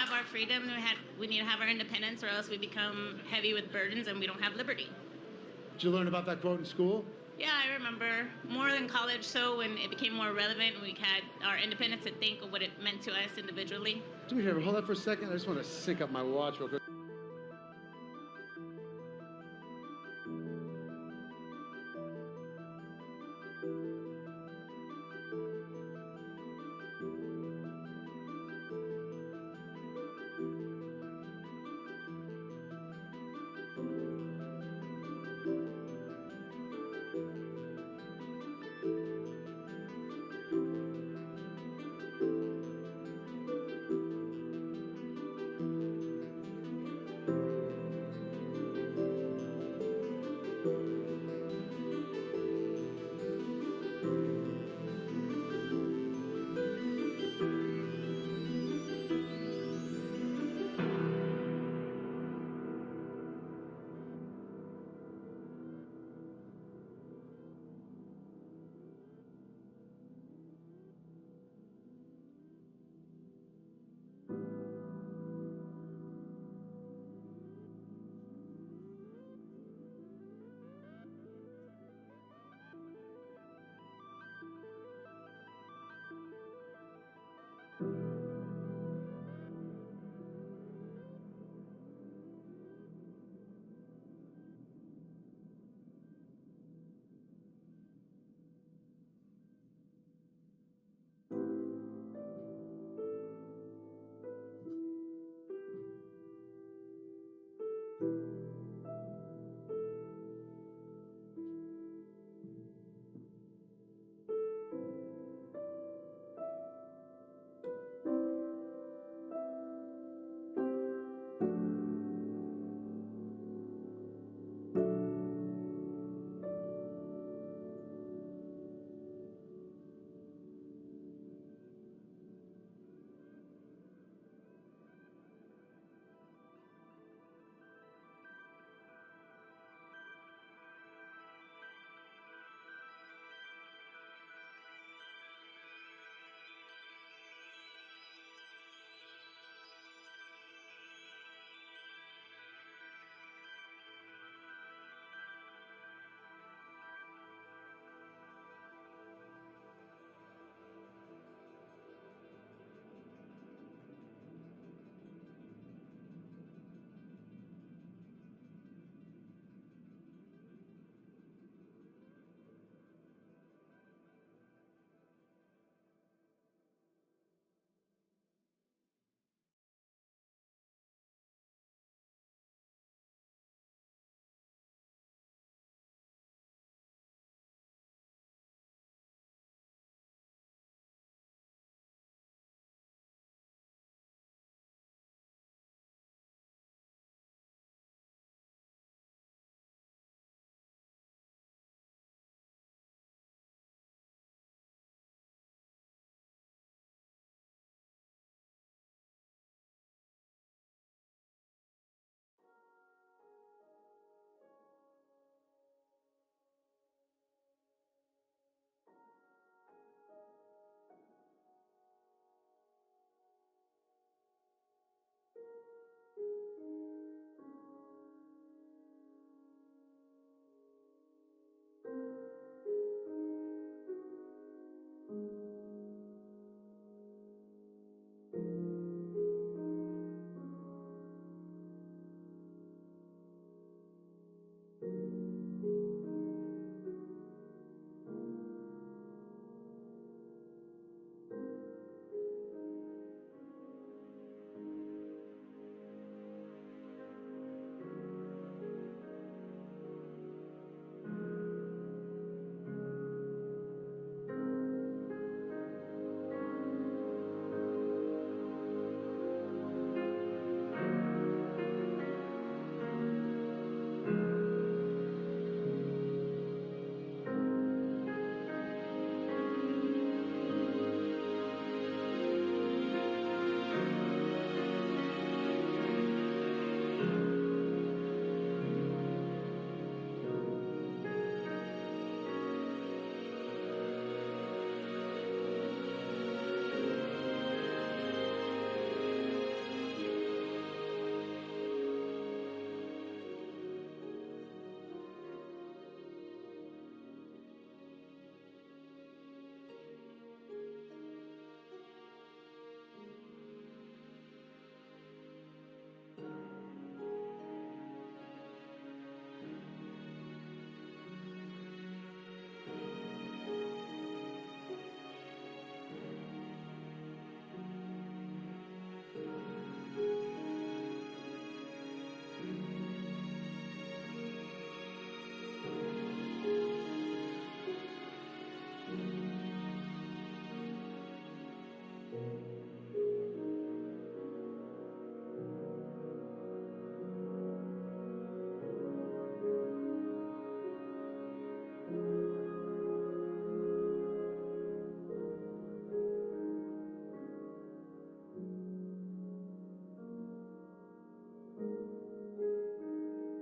have our freedom. We need to have our independence, or else we become heavy with burdens and we don't have liberty. Did you learn about that quote in school? Yeah, I remember more than college. So when it became more relevant, we had our independence to think of what it meant to us individually. Do me a favor, hold that for a second. I just want to sync up my watch real quick.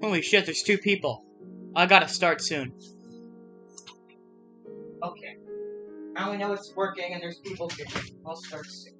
Holy shit, there's 2 people. I gotta start soon. Okay. I only know it's working and there's people here. I'll start soon.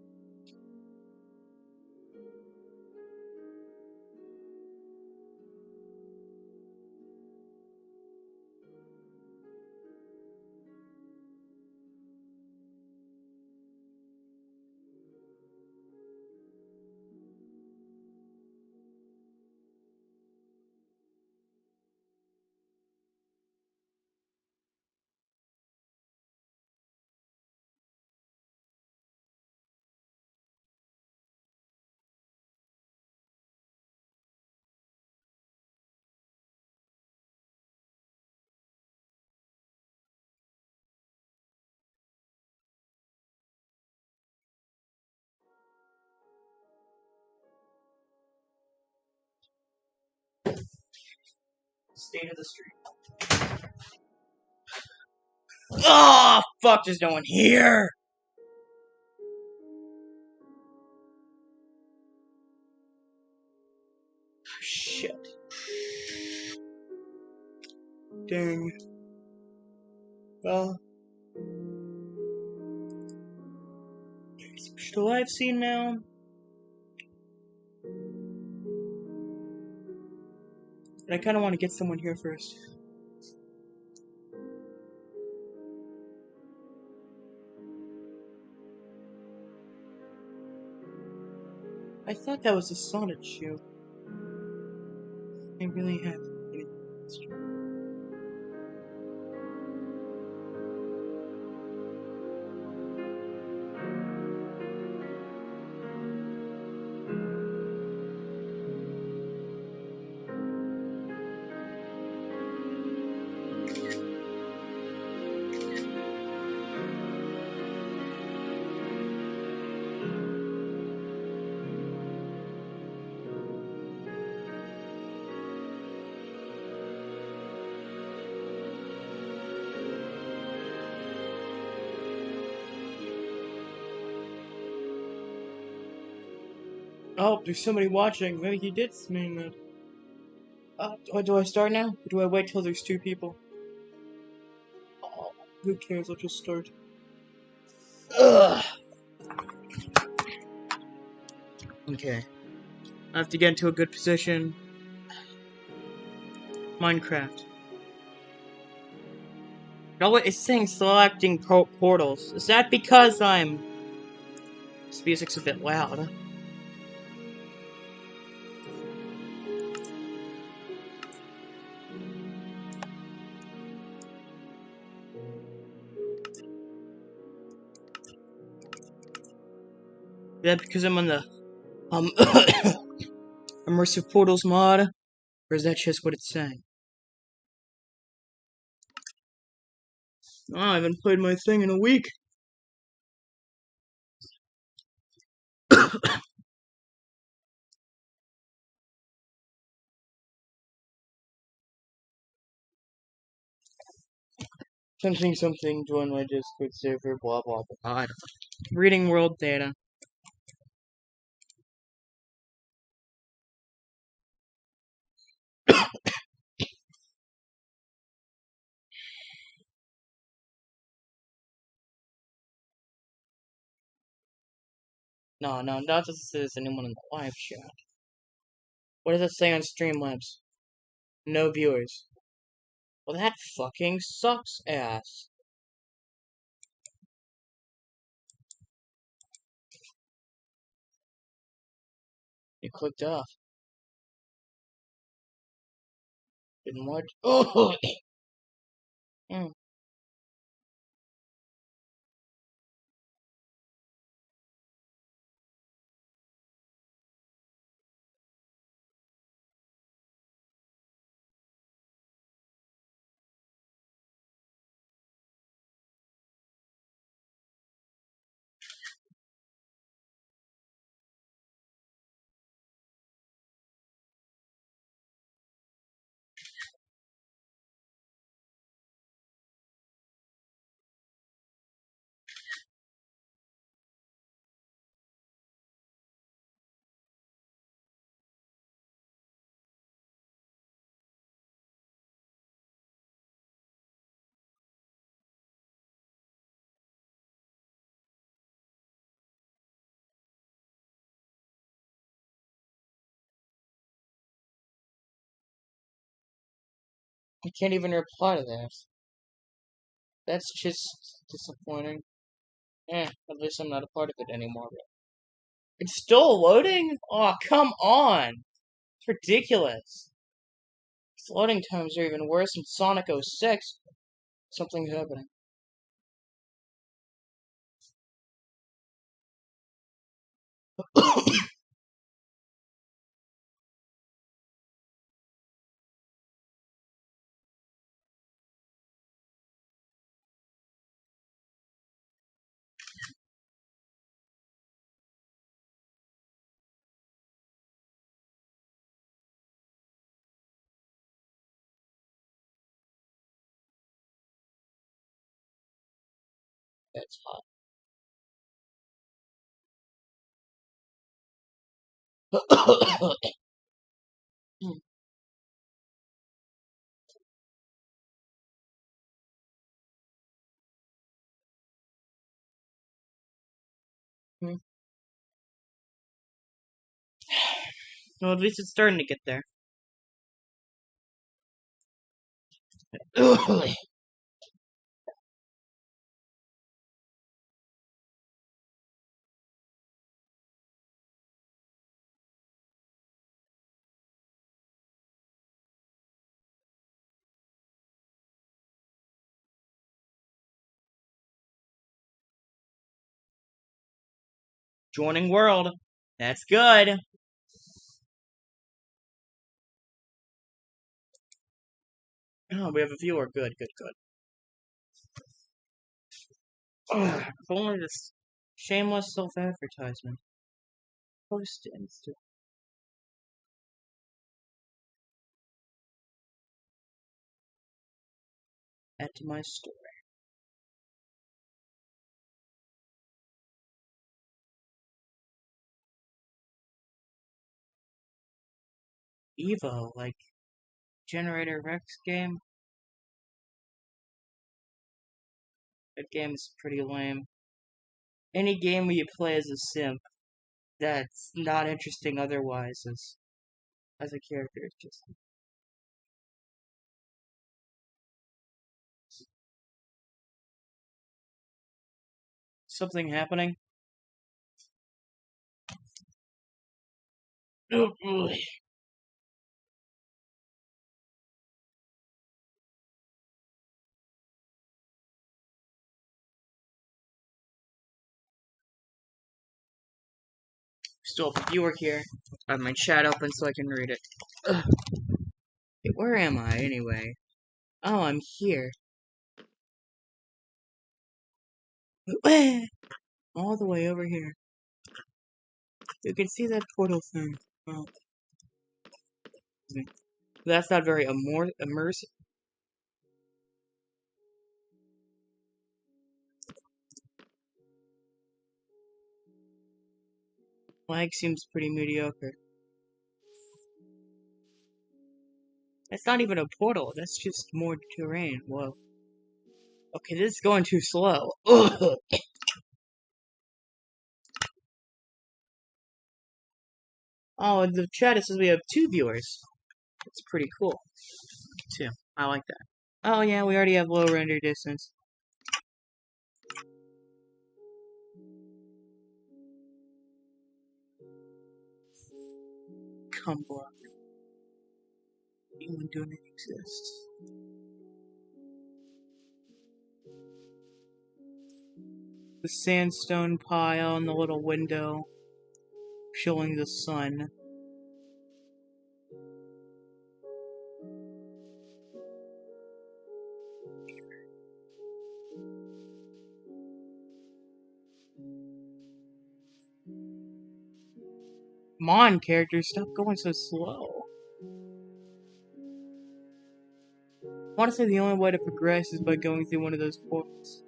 State of the street. Oh, fuck, there's no one here! Shit. Dang. Well. Switch to live scene now. But I kinda wanna get someone here first. I thought that was a Sonic shoe. I really have. Oh, there's somebody watching. Maybe he did mean that. Do I start now? Or do I wait till there's 2 people? Oh, who cares? I'll just start. Ugh. Okay. I have to get into a good position. Minecraft. No, it's saying selecting portals. Is that because I'm... This music's a bit loud. Is that because I'm on the... Immersive Portals mod? Or is that just what it's saying? Oh, I haven't played my thing in a week. Something, join my Discord server, blah blah blah. I don't know. Reading world data. No, not just says anyone in the live chat. What does it say on Streamlabs? No viewers. Well, that fucking sucks ass. You clicked off. Didn't watch. Oh! Mm. I can't even reply to that. That's just disappointing. At least I'm not a part of it anymore. It's still loading? Oh, come on! It's ridiculous. Its loading times are even worse than Sonic 06. Something's happening. That's hot. Well, at least it's starting to get there. Joining world. That's good. Oh, we have a viewer. Good, good, good. If only this shameless self-advertisement. Post instant. Add to my story. Evo, like Generator Rex game. That game is pretty lame. Any game where you play as a simp that's not interesting otherwise as a character is just something happening. Still have a viewer here. I have my chat open so I can read it. Ugh. Hey, where am I anyway? Oh, I'm here. All the way over here. You can see that portal thing. Oh. That's not very immersive. Lag seems pretty mediocre. That's not even a portal, that's just more terrain. Whoa. Okay, this is going too slow. Ugh. Oh, in the chat it says we have 2 viewers. That's pretty cool. 2. I like that. Oh yeah, we already have low render distance. Come block. Even doing it exists. The sandstone pile and the little window showing the sun. Come on, characters, stop going so slow. Honestly, the only way to progress is by going through one of those portals.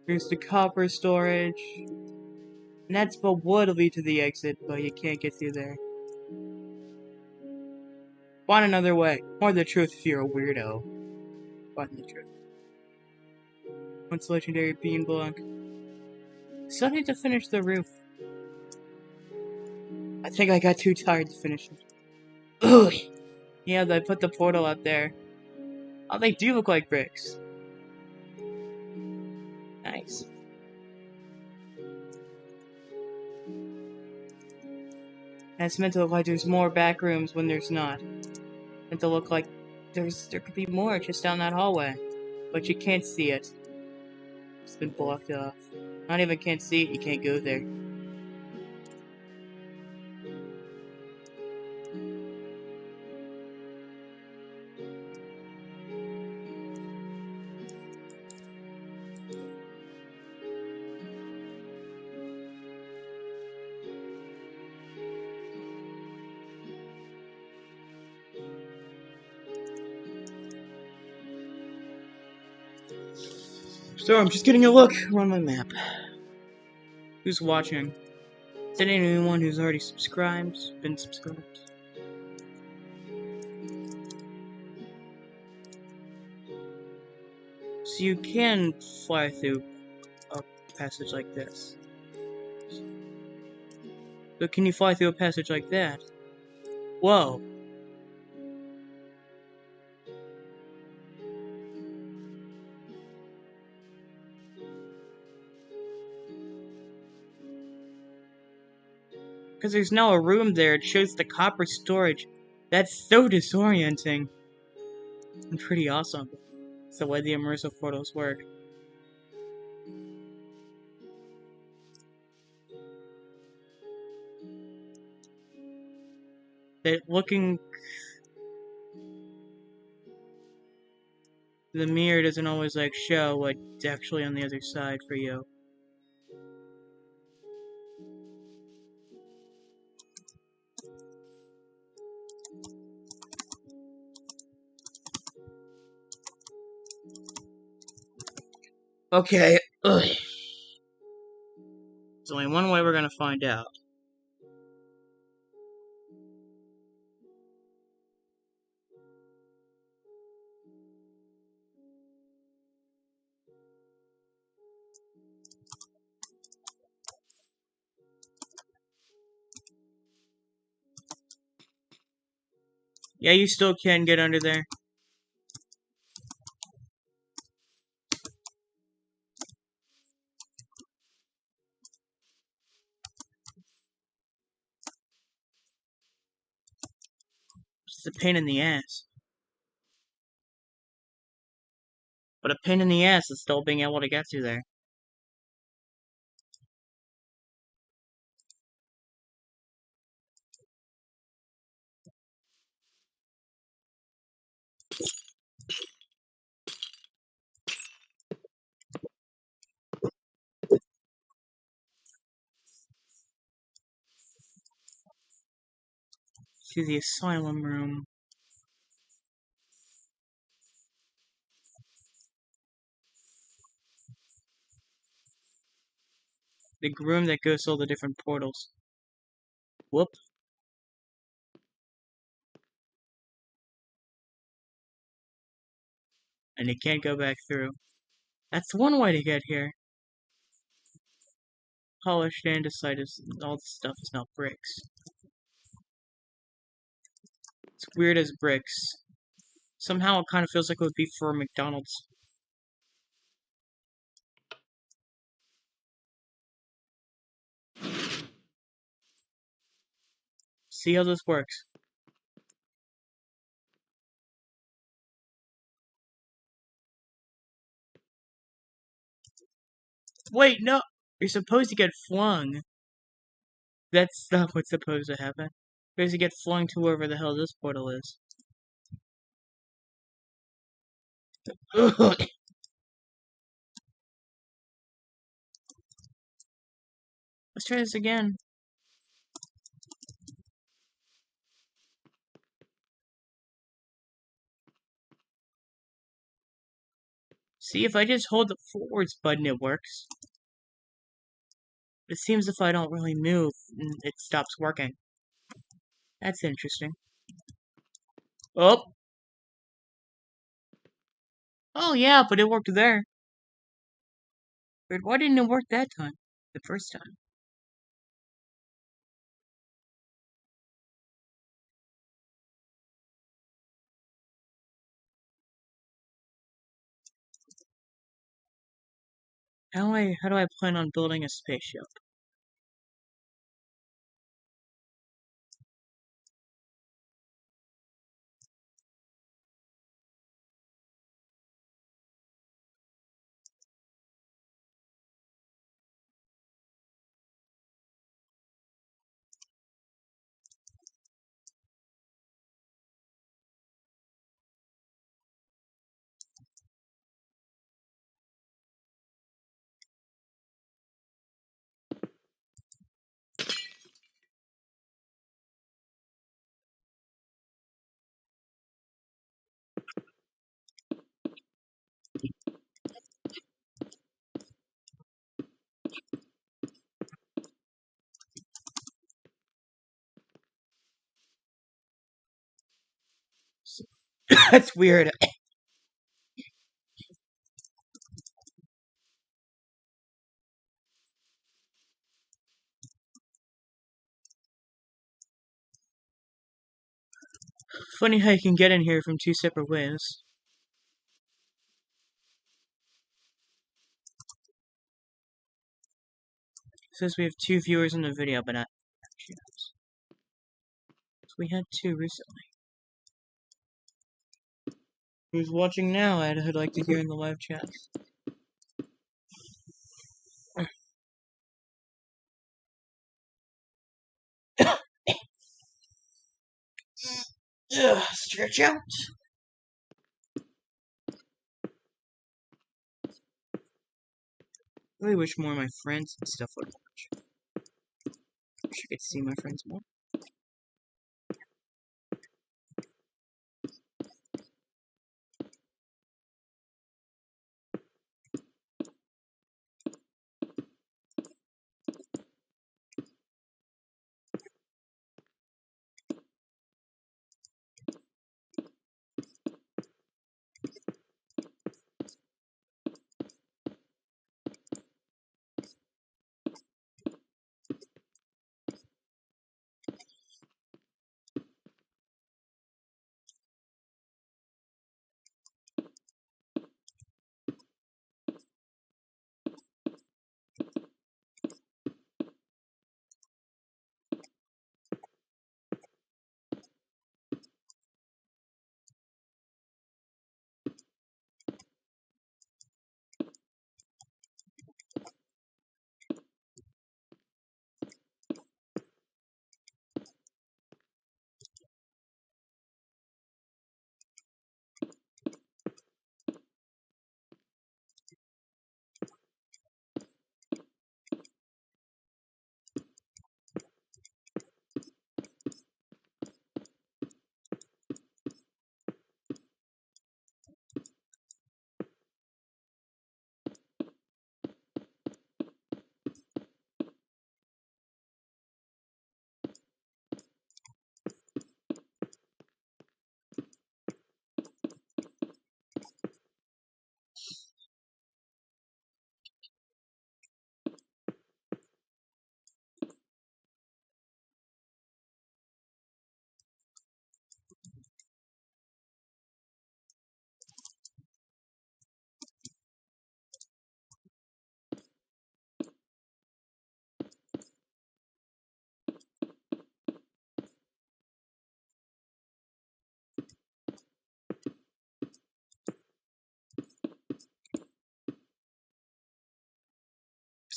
Here's the copper storage. And that's what would lead to the exit, but you can't get through there. Find another way. Or the truth if you're a weirdo. Find the truth. Once legendary bean block. Still need to finish the roof. I think I got too tired to finish it. Ugh. Yeah, I put the portal out there. Oh, they do look like bricks. Nice. And it's meant to look like there's more back rooms when there's not. Meant to look like there could be more just down that hallway. But you can't see it. It's been blocked off. Not even can't see it, you can't go there. So I'm just getting a look around my map. Who's watching? Is there anyone who's already subscribed? Been subscribed? So you can fly through a passage like this. But can you fly through a passage like that? Whoa. Because there's now a room there, it shows the copper storage. That's so disorienting. And pretty awesome. It's the way the immersive portals work. That looking... The mirror doesn't always like show what's actually on the other side for you. Okay, ugh. There's only one way we're gonna find out. Yeah, you still can get under there. It's a pain in the ass. But a pain in the ass is still being able to get through there. To the asylum room. The room that goes to all the different portals. Whoop. And you can't go back through. That's one way to get here. Polished andesite is all this stuff is now bricks. It's weird as bricks. Somehow it kind of feels like it would be for McDonald's. See how this works. Wait, no! You're supposed to get flung. That's not what's supposed to happen. You're supposed to get flung to wherever the hell this portal is. Let's try this again. See, if I just hold the forwards button, it works. It seems if I don't really move, it stops working. That's interesting. Oh! Oh yeah, but it worked there. But why didn't it work that time? The first time. How do I plan on building a spaceship? That's weird. Funny how you can get in here from two separate ways. It says we have 2 viewers in the video, but not actually. So we had 2 recently. Who's watching now? I'd like to hear in the live chat. Stretch out. I really wish more of my friends and stuff would watch. I wish I could see my friends more.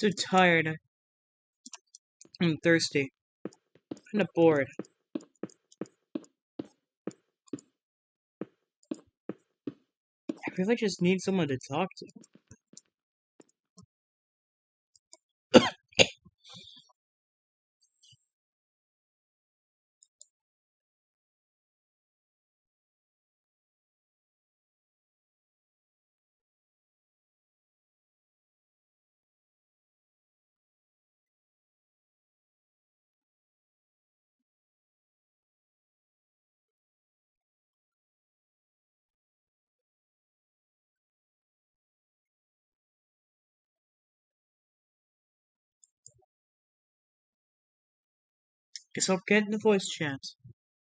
I'm so tired. I'm thirsty. I'm kinda bored. I really just need someone to talk to. Guess I'll get in the voice chat.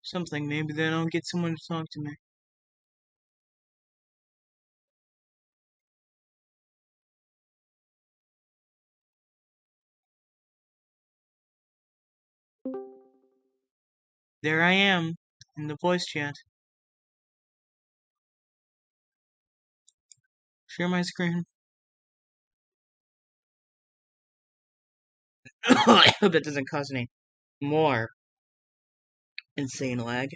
Something, maybe then I'll get someone to talk to me. There I am, in the voice chat. Share my screen. I hope that doesn't cause any more insane lag.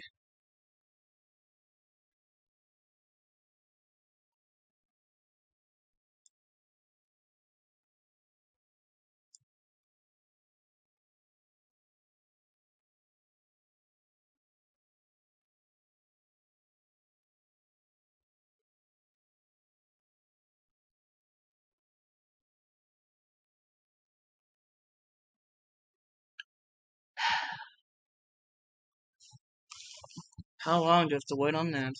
How long do I have to wait on that?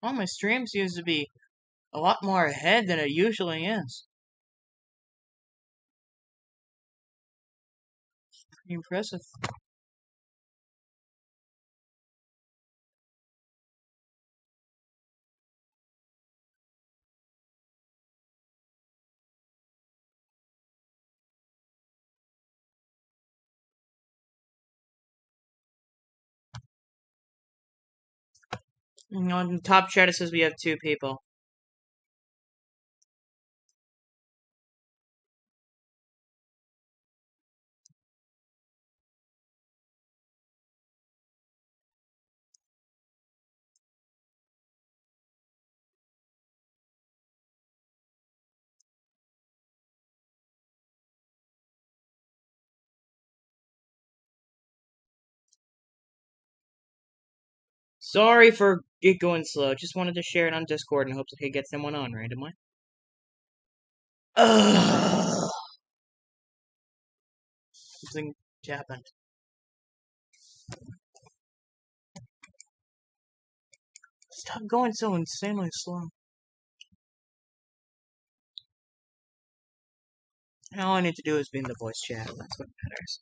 Well, my stream seems to be a lot more ahead than it usually is. Pretty impressive. On the top chat it says we have 2 people. Sorry for it going slow. Just wanted to share it on Discord in hopes I could get someone on randomly. Ugh. Something happened. Stop going so insanely slow. All I need to do is be in the voice chat. That's what matters.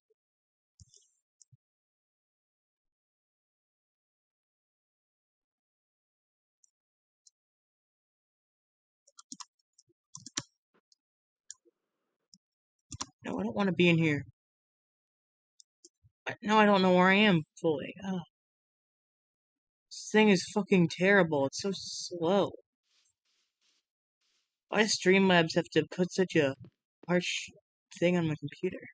No, I don't want to be in here. No, I don't know where I am fully. This thing is fucking terrible. It's so slow. Why does Streamlabs have to put such a harsh thing on my computer?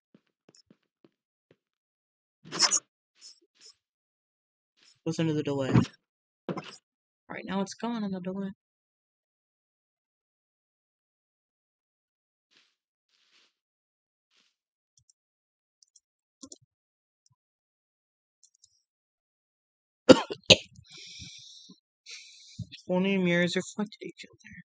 Listen to the delay. Right now it's gone on the delay. Only mirrors reflected each other.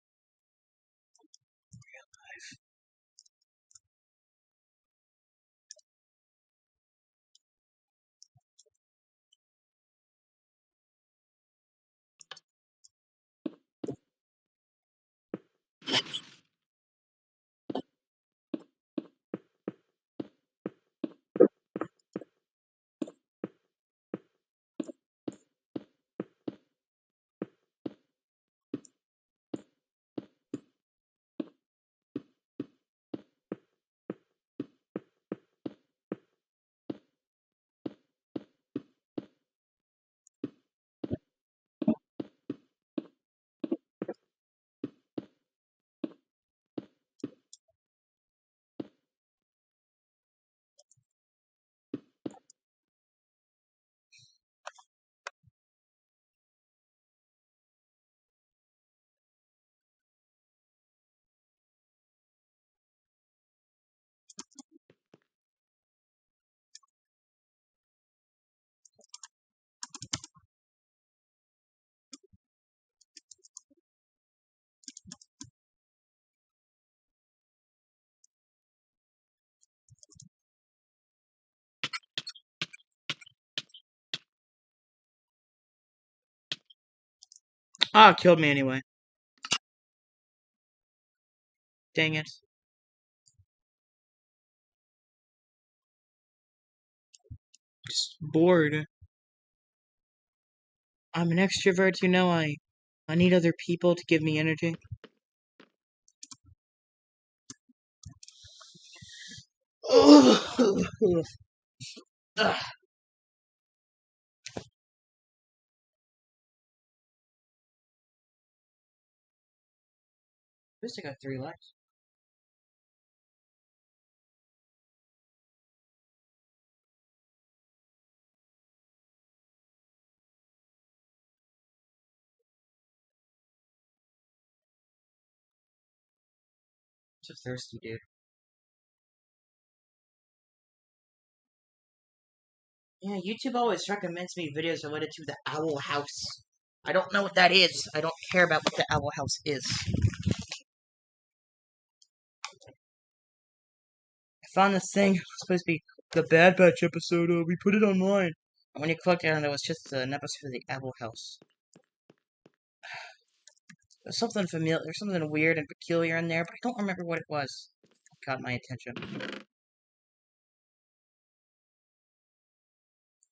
Ah, it killed me anyway. Dang it. Just bored. I'm an extrovert, you know, I need other people to give me energy. Ugh. At least I got 3 likes. Such a thirsty dude. Yeah, YouTube always recommends me videos related to the Owl House. I don't know what that is. I don't care about what the Owl House is. I found this thing. It's supposed to be the Bad Batch episode. We put it online. And when you clicked on it, it was just an episode of the Owl House. There's something familiar. There's something weird and peculiar in there, but I don't remember what it was. It got my attention.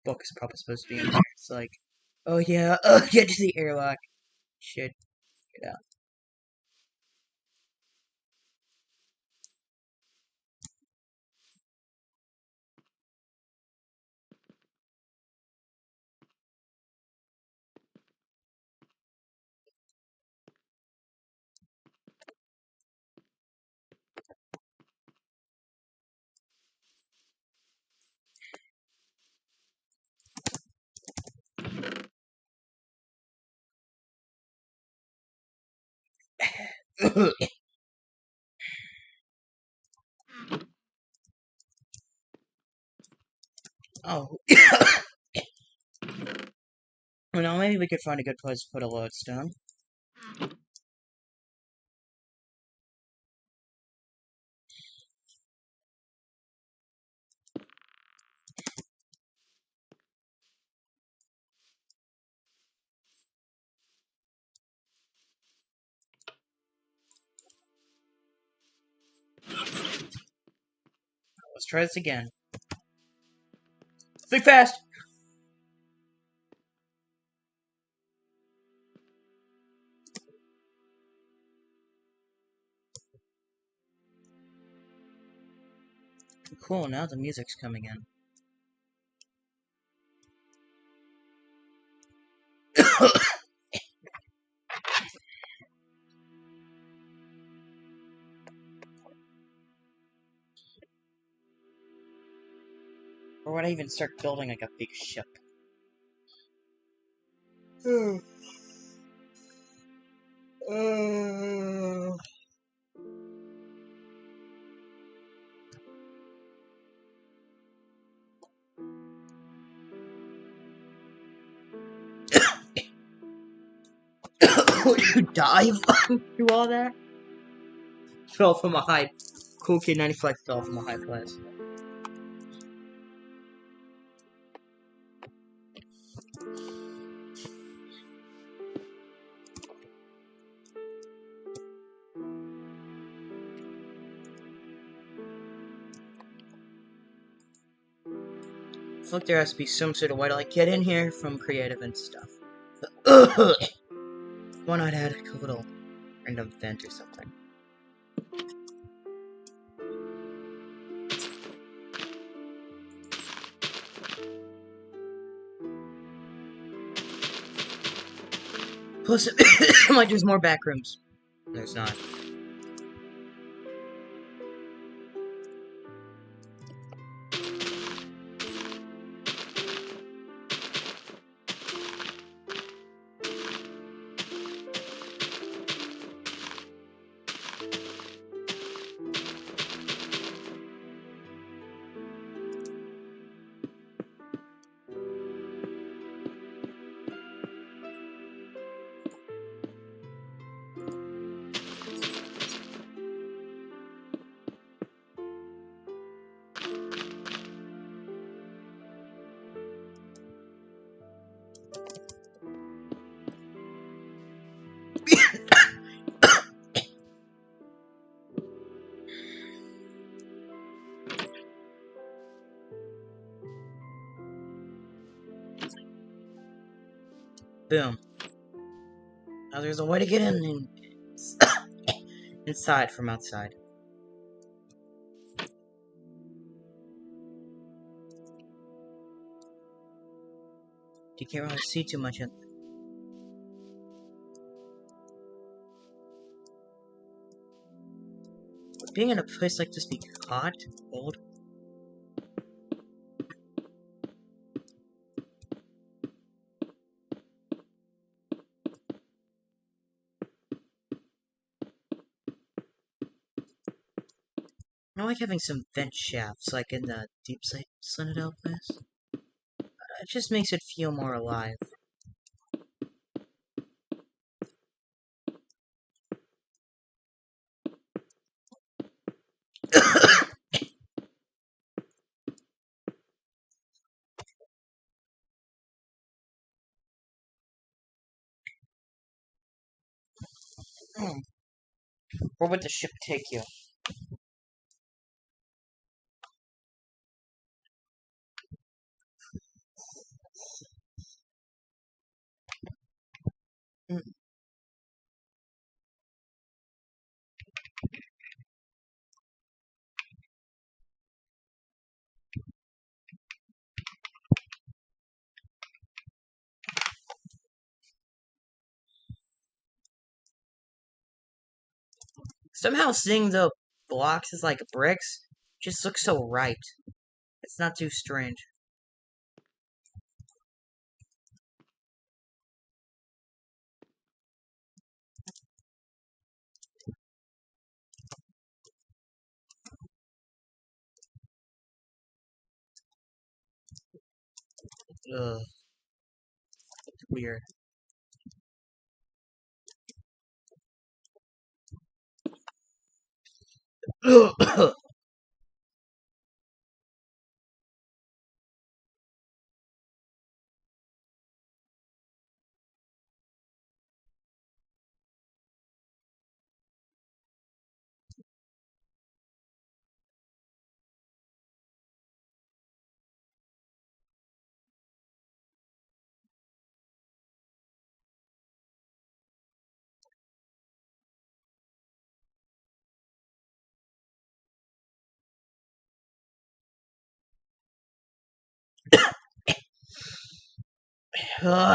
Book is probably supposed to be in there. It's like, oh yeah, get to the airlock. Shit, get out. Oh. Well, now maybe we could find a good place to put a lodestone. Let's try this again. Think fast! Cool, now the music's coming in. Or would I even start building like a big ship? Would you dive through all that? Fell from a high. Cool Kid95 fell from a high place. I feel like there has to be some sort of way to like get in here from creative and stuff. Why not add a little random vent or something? Plus, like there's more back rooms. There's not. Boom. Now there's a way to get in inside from outside. You can't really see too much. Being in a place like this be hot, cold. I like having some vent shafts, like in the Deep Citadel place. It just makes it feel more alive. Where would the ship take you? Somehow seeing the blocks as like bricks just looks so right. It's not too strange. Ugh. It's weird.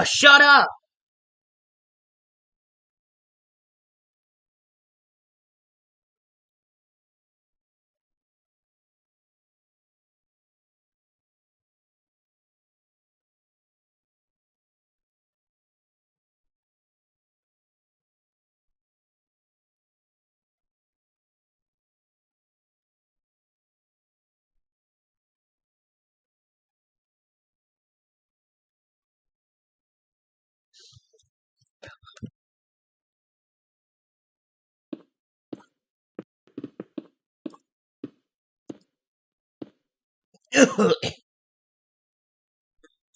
Shut up!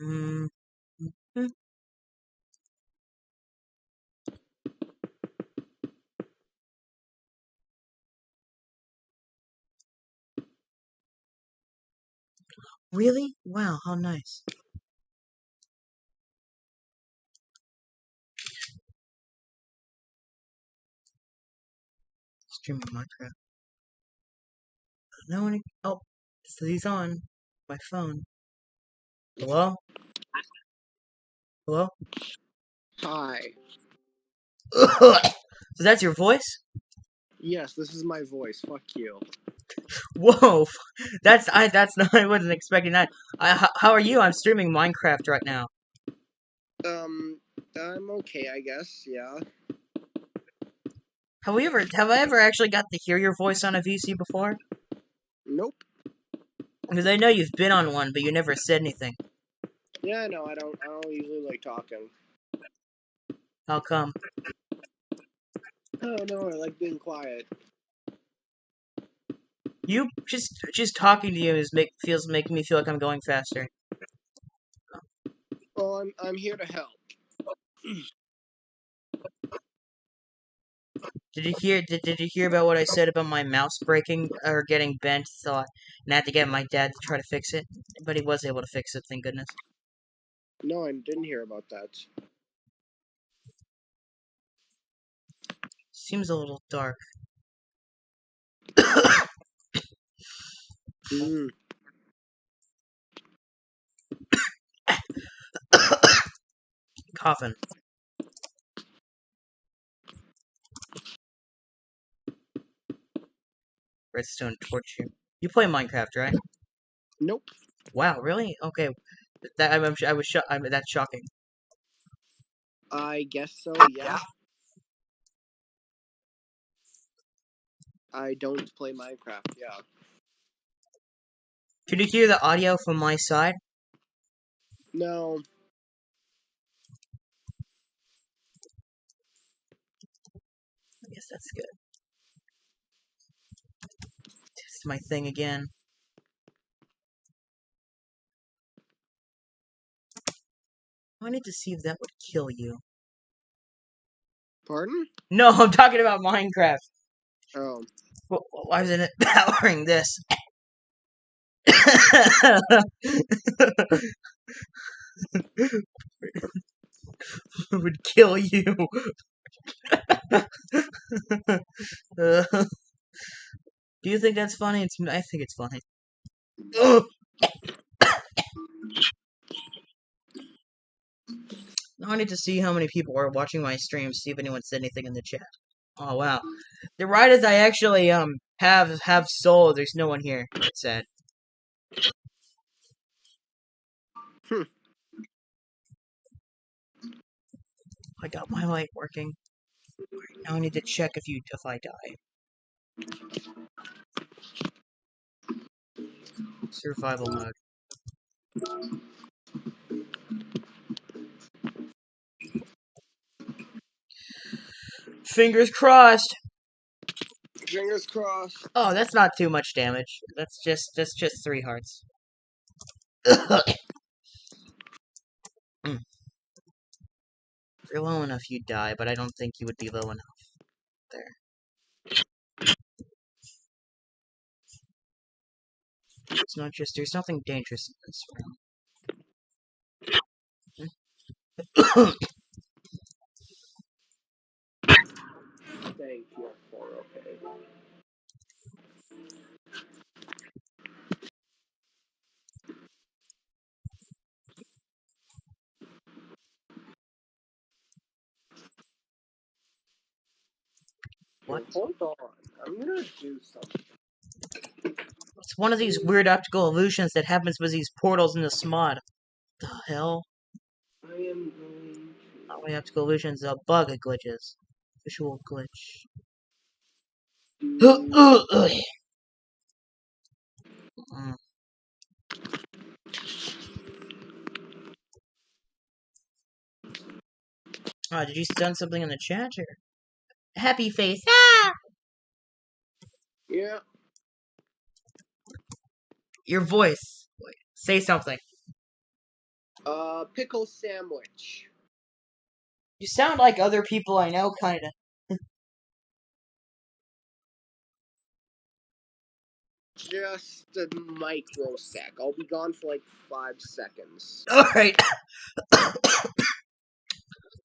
Mm. Really? Wow, how nice. Streaming Minecraft. No one. Oh, so he's on my phone. Hello? Hello? Hi. So that's your voice? Yes, this is my voice. Fuck you. Whoa, that's not. I wasn't expecting that. How are you? I'm streaming Minecraft right now. I'm okay, I guess. Yeah. Have I ever actually got to hear your voice on a VC before? Nope. Because I know you've been on one, but you never said anything. Yeah, no, I don't usually like talking. How come? Oh no, I like being quiet. You just talking to you feels making me feel like I'm going faster. Well, I'm here to help. Did you hear about what I said about my mouse breaking or getting bent? And I had to get my dad to try to fix it, but he was able to fix it. Thank goodness. No, I didn't hear about that. Seems a little dark. Mm. coffin. Redstone torch here. You play Minecraft, right? Nope. Wow, really? Okay. I was shocked. That's shocking. I guess so, yeah. I don't play Minecraft, yeah. Can you hear the audio from my side? No. I guess that's good. Test my thing again. I need to see if that would kill you. Pardon? No, I'm talking about Minecraft. Oh. Why isn't it powering this? Would kill you. Do you think that's funny? I think it's funny. Ugh. Now I need to see how many people are watching my stream, see if anyone said anything in the chat. Oh wow. The right as I actually have soul, there's no one here. It's sad. I got my light working. Now I need to check if I die. Survival mode. Fingers crossed. Fingers crossed. Oh, that's not too much damage. That's just 3 hearts. If you're low enough, you'd die, but I don't think you would be low enough. There. It's not just, there's nothing dangerous in this room. Thank you for okay. What? Hold on. I'm gonna do something. It's one of these weird optical illusions that happens with these portals in this mod. The hell? I am going Not really optical illusions, bug glitches. Visual glitch. to Mm. Oh, did you send something in the chat or? Happy face. Ah! yeah. Your voice. Wait, say something. Pickle sandwich. You sound like other people I know, kinda. Just a microsec. I'll be gone for like 5 seconds. Alright.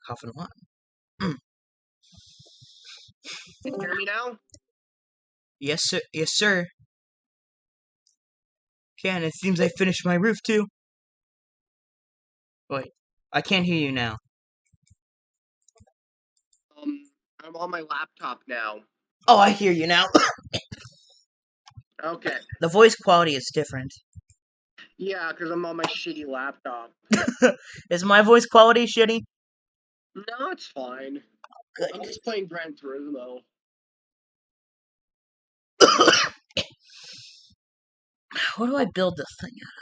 Coffin one. Can you hear me now? Yes, sir. Yes, sir. Can it seems I finished my roof too. Wait, I can't hear you now. I'm on my laptop now. Oh, I hear you now. Okay. The voice quality is different. Yeah, because I'm on my shitty laptop. Is my voice quality shitty? No, it's fine. Good. I'm just playing Gran Turismo. What do I build this thing out of?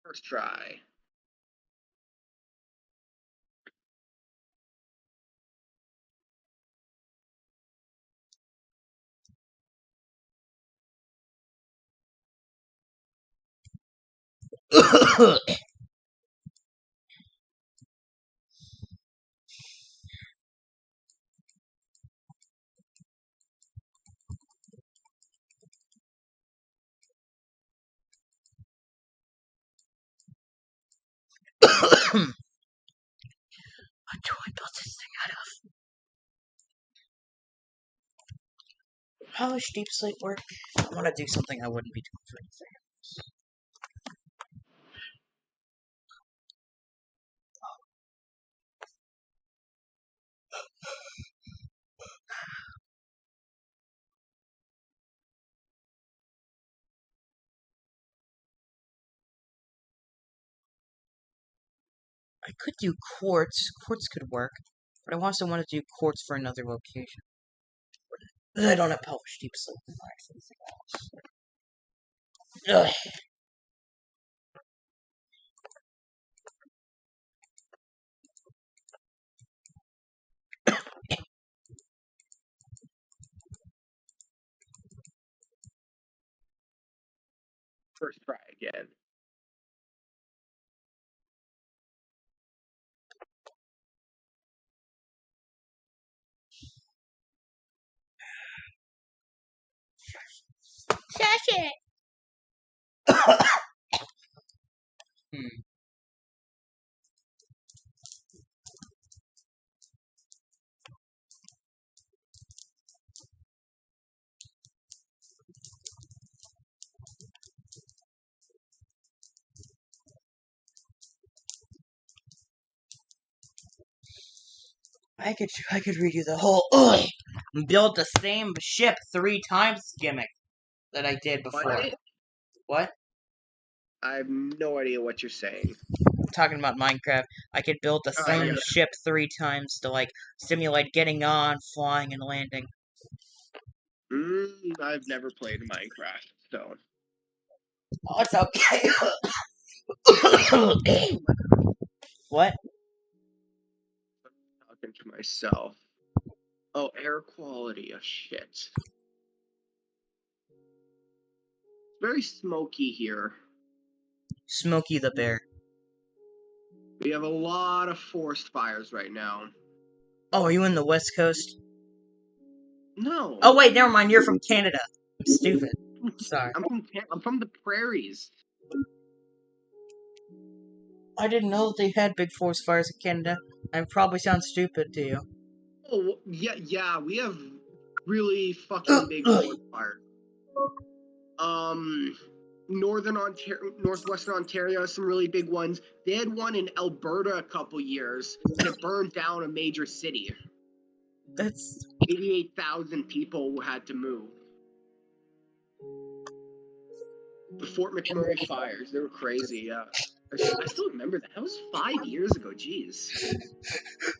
First try. do I build this thing out of? How does deep sleep work? I want to do something I wouldn't be doing for anything. I could do quartz. Quartz could work. But I also want to do quartz for another location. I don't have published deep sleep in anything else. Ugh. First try again. Shush it. I could redo the whole build the same ship 3 times gimmick that I did before. What? I have no idea what you're saying. I'm talking about Minecraft. I could build the same yeah. ship 3 times to like simulate getting on, flying, and landing. I've never played Minecraft, so. Oh, it's okay. What? I'm talking to myself. Oh, air quality. Oh, shit. It's very smoky here. Smokey the Bear. We have a lot of forest fires right now. Oh, are you in the West Coast? No. Oh wait, never mind. You're from Canada. I'm stupid. Sorry. I'm from the prairies. I didn't know that they had big forest fires in Canada. I probably sound stupid to you. Oh yeah. We have really fucking big forest fires. Northwestern Ontario has some really big ones. They had one in Alberta a couple years, and it burned down a major city. That's 88,000 people had to move. The Fort McMurray fires, they were crazy, yeah. I still remember that. That was 5 years ago, jeez.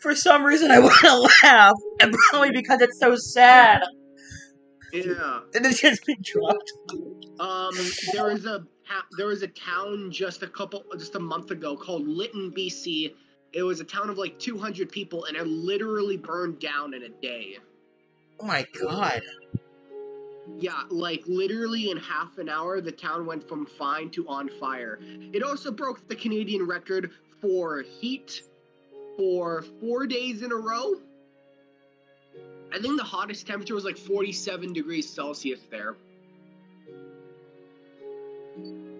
for some reason I want to laugh, and probably because it's so sad. Yeah. And it's just been dropped. There was a town just a month ago called Lytton, BC. It was a town of like 200 people, and it literally burned down in a day. Oh my god. Yeah, like literally in half an hour, the town went from fine to on fire. It also broke the Canadian record for heat for 4 days in a row. I think the hottest temperature was like 47 degrees Celsius there.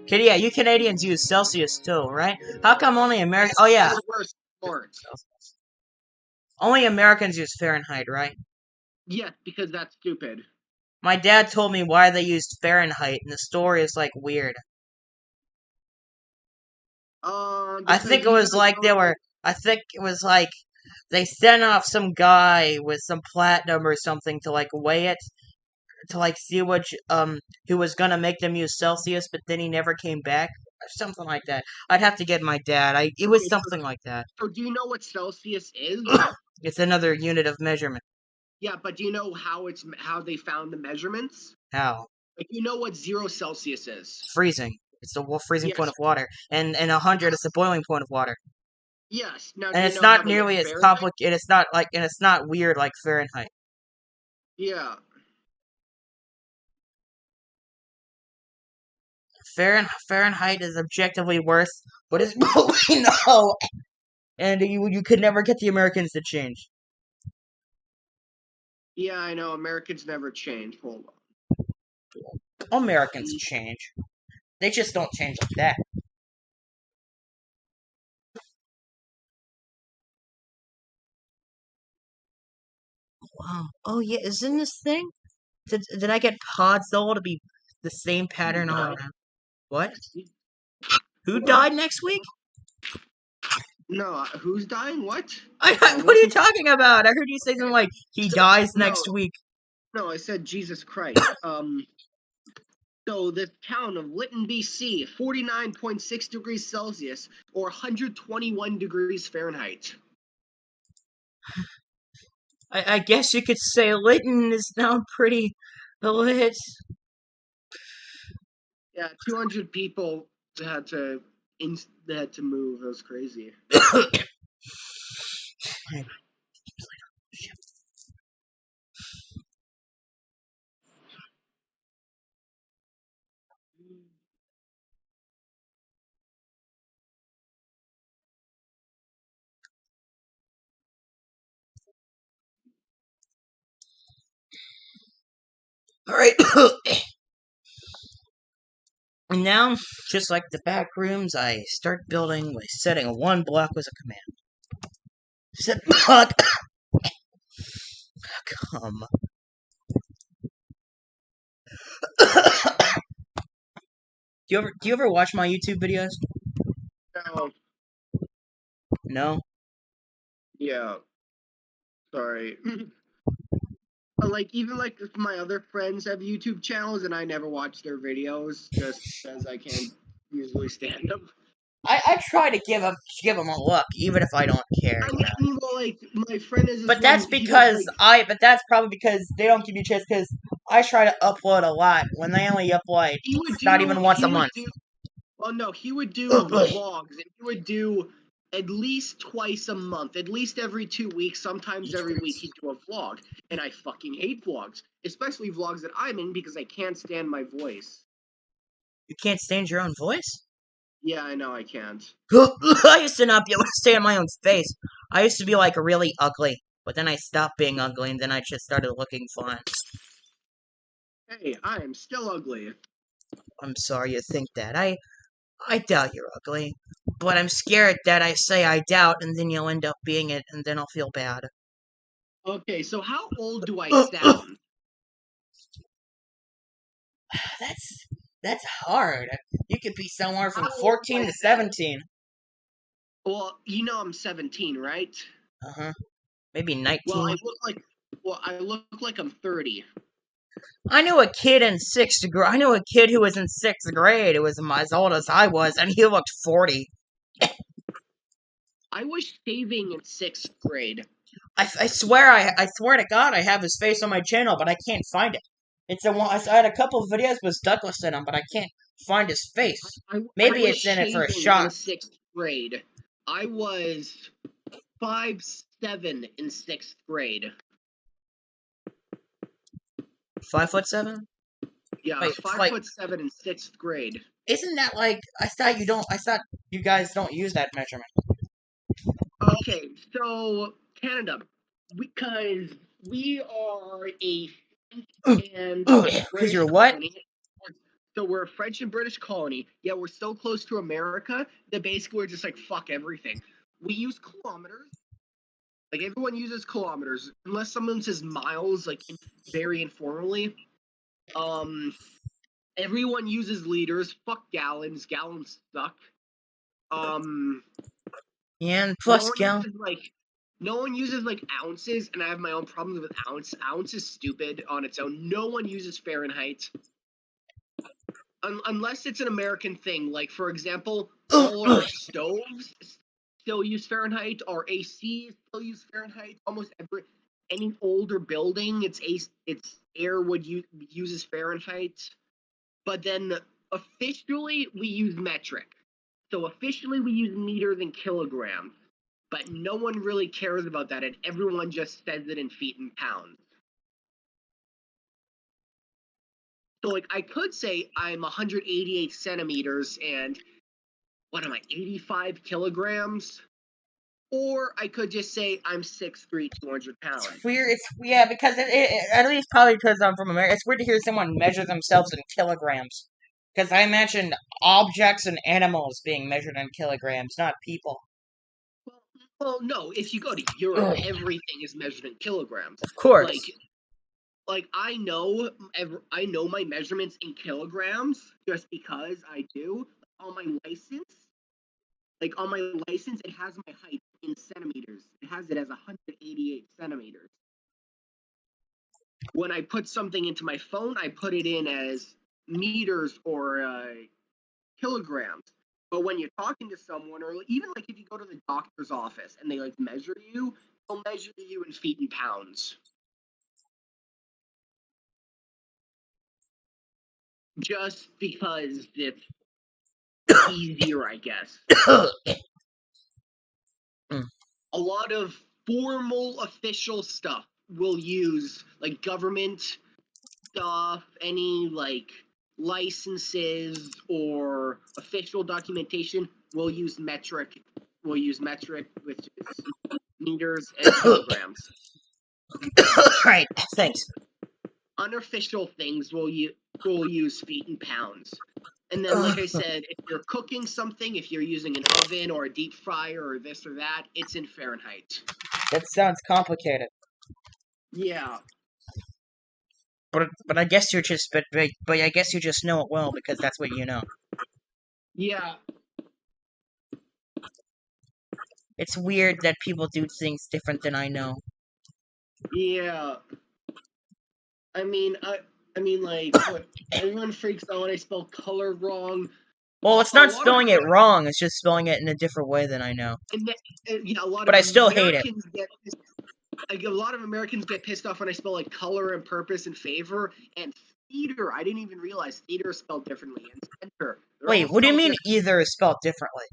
Okay, yeah, you Canadians use Celsius too, right? How come only Americans... Oh yeah. Only Americans use Fahrenheit, right? Yes, because that's stupid. My dad told me why they used Fahrenheit, and the story is like weird. I think it was like they sent off some guy with some platinum or something to like weigh it, to like see who was gonna make them use Celsius, but then he never came back or something like that. I'd have to get my dad. It was something like that. So do you know what Celsius is? It's another unit of measurement. Yeah, but do you know how they found the measurements? How? Like, you know what 0 Celsius is? Freezing. It's the freezing point of water, and 100 is the boiling point of water. Yes. Now, and it's not nearly as complicated. It's not weird like Fahrenheit. Yeah. Fahrenheit is objectively worse, but it's what we know, and you could never get the Americans to change. Yeah, I know. Americans never change. Hold on. Americans change. They just don't change like that. wow. Oh yeah, isn't this thing? Did I get Podzol to be the same pattern all around? What? Who died next week? No, who's dying? What? What are you talking about? I heard you say something like he dies next week. No, I said Jesus Christ. So the town of Lytton, BC, 49.6 degrees Celsius or 121 degrees Fahrenheit. I guess you could say Lytton is now pretty lit. Yeah, 200 people had to move. It was crazy. Alright. And now, just like the back rooms, I start building by setting one block as a command. Set block. Come. Do you ever watch my YouTube videos? No. No? Yeah. Sorry. Even if my other friends have YouTube channels and I never watch their videos just because I can't usually stand them. I try to give them a look, even if I don't care. I mean, well, my friend is. But that's because but that's probably because they don't give you a chance. Because I try to upload a lot when they only upload not even once a month. He would do vlogs, and he would do at least twice a month, at least every 2 weeks, sometimes every week he'd do a vlog. And I fucking hate vlogs, especially vlogs that I'm in because I can't stand my voice. You can't stand your own voice? Yeah, I know I can't. I used to not be able to stand my own face. I used to be like really ugly, but then I stopped being ugly, and then I just started looking fine. Hey, I am still ugly. I'm sorry you think that. I doubt you're ugly, but I'm scared that I say I doubt, and then you'll end up being it, and then I'll feel bad. Okay, so how old do I sound? That's hard. You could be somewhere from 14 to 17. Well, I'm 17, right? Uh-huh. Maybe 19. Well, I look like I'm 30. I knew a kid in 6th grade. I knew a kid who was in 6th grade who was as old as I was, and he looked 40. I was shaving in 6th grade. I swear to God, I have his face on my channel, but I can't find it. I had a couple of videos with Douglas in them, but I can't find his face. Maybe it's in it for a shot. In 6th grade. I was 5'7" in 6th grade. 5'7"? Yeah, Wait, 5'7" in 6th grade. Isn't that like I thought you guys don't use that measurement. Okay, so Canada, because we are a French and British you're what? colony. So we're a French and British colony. Yeah, we're so close to America that basically we're just like fuck everything. We use kilometers. Like everyone uses kilometers, unless someone says miles, like very informally. Everyone uses liters. Fuck gallons. Gallons suck. Yeah, and plus no one uses ounces, and I have my own problems with ounce. Ounce is stupid on its own. No one uses Fahrenheit. Unless it's an American thing. Like, for example, all our stoves still use Fahrenheit. Our AC still use Fahrenheit. Almost any older building, its air uses Fahrenheit. But then officially, we use metric. So officially, we use meters and kilograms. But no one really cares about that, and everyone just says it in feet and pounds. So, I could say I'm 188 centimeters and, what am I, 85 kilograms? Or I could just say I'm 6'3", 200 pounds. It's weird. Because at least probably because I'm from America, it's weird to hear someone measure themselves in kilograms. Because I imagine objects and animals being measured in kilograms, not people. Well, no. If you go to Europe, everything is measured in kilograms. Of course. Like I know my measurements in kilograms just because I do. On my license, it has my height in centimeters. It has it as 188 centimeters. When I put something into my phone, I put it in as meters or kilograms. But when you're talking to someone, or even like if you go to the doctor's office and they like measure you, they'll measure you in feet and pounds. Just because it's easier, I guess. A lot of formal official stuff will use like government stuff, any like licenses or official documentation will use metric. Which is meters and kilograms. Right, thanks. Unofficial things will use feet and pounds. And then, like I said, if you're cooking something, if you're using an oven or a deep fryer or this or that, it's in Fahrenheit. That sounds complicated. Yeah. But I guess you're just but I guess you just know it well because that's what you know. Yeah. It's weird that people do things different than I know. Yeah. I mean, like, what, everyone freaks out when I spell color wrong. Well, it's not spelling it wrong. It's just spelling it in a different way than I know. Yeah, a lot but of I still hate it. A lot of Americans get pissed off when I spell like color and purpose and favor and theater. I didn't even realize theater is spelled differently. And center. Wait, what do you mean either is spelled differently?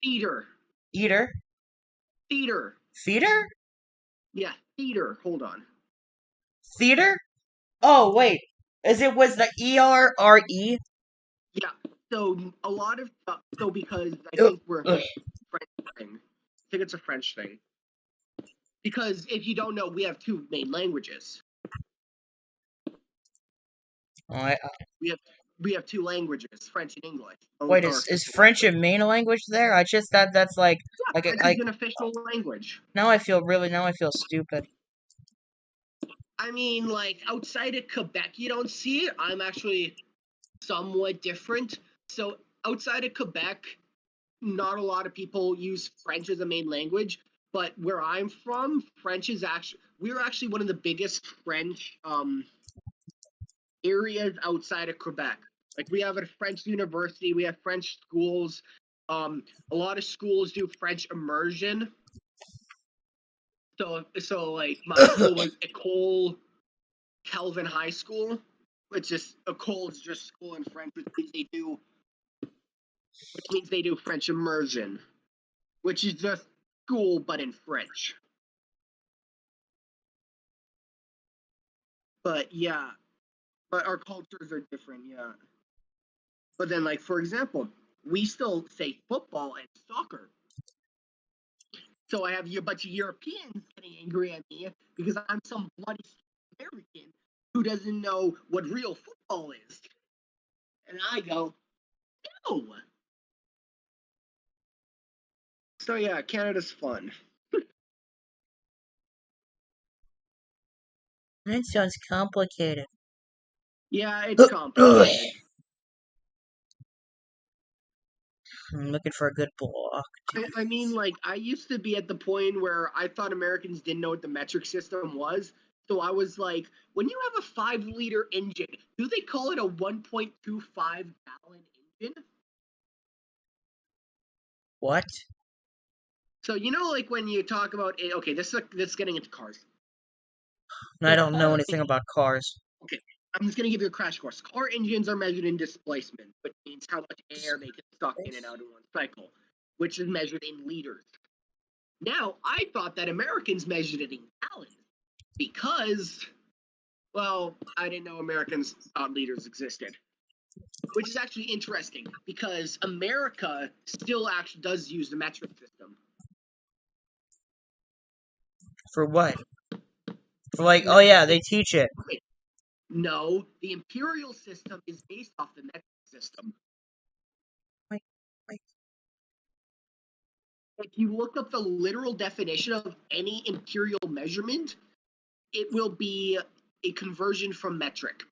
Theater. Eater? Theater. Theater? Yeah, theater. Hold on. Theater? Oh, wait. Was the E-R-R-E? Yeah. So a lot of because I think we're a French thing. I think it's a French thing. Because if you don't know, we have two main languages. We have two languages, French and English. Wait, is French a main language there? I just that's like French is an official language. Now I feel stupid. I mean, like outside of Quebec, you don't see it. I'm actually somewhat different. So outside of Quebec, not a lot of people use French as a main language. But where I'm from, we're actually one of the biggest French areas outside of Quebec. Like we have a French university, we have French schools. A lot of schools do French immersion. So like my school was École Calvin High School, which is École is just school in French, which means they do French immersion, which is just school but in French. But yeah, but our cultures are different, yeah. But then, like, for example, we still say football and soccer. So I have a bunch of Europeans getting angry at me because I'm some bloody American who doesn't know what real football is. And I go, no. So yeah, Canada's fun. That sounds complicated. Yeah, it's complicated. I'm looking for a good block. I mean, like, I used to be at the point where I thought Americans didn't know what the metric system was. So I was like, when you have a 5-liter engine, do they call it a 1.25 gallon engine? What? So you know, like when you talk about okay, this is getting into cars. I don't know anything about cars. Okay, I'm just gonna give you a crash course. Car engines are measured in displacement, which means how much air they can suck in and out in one cycle, which is measured in liters. Now, I thought that Americans measured it in gallons because, well, I didn't know Americans thought liters existed. Which is actually interesting because America still actually does use the metric system. For what? For like, oh yeah, they teach it. No, the imperial system is based off the metric system. Wait. if you look up the literal definition of any imperial measurement, it will be a conversion from metric.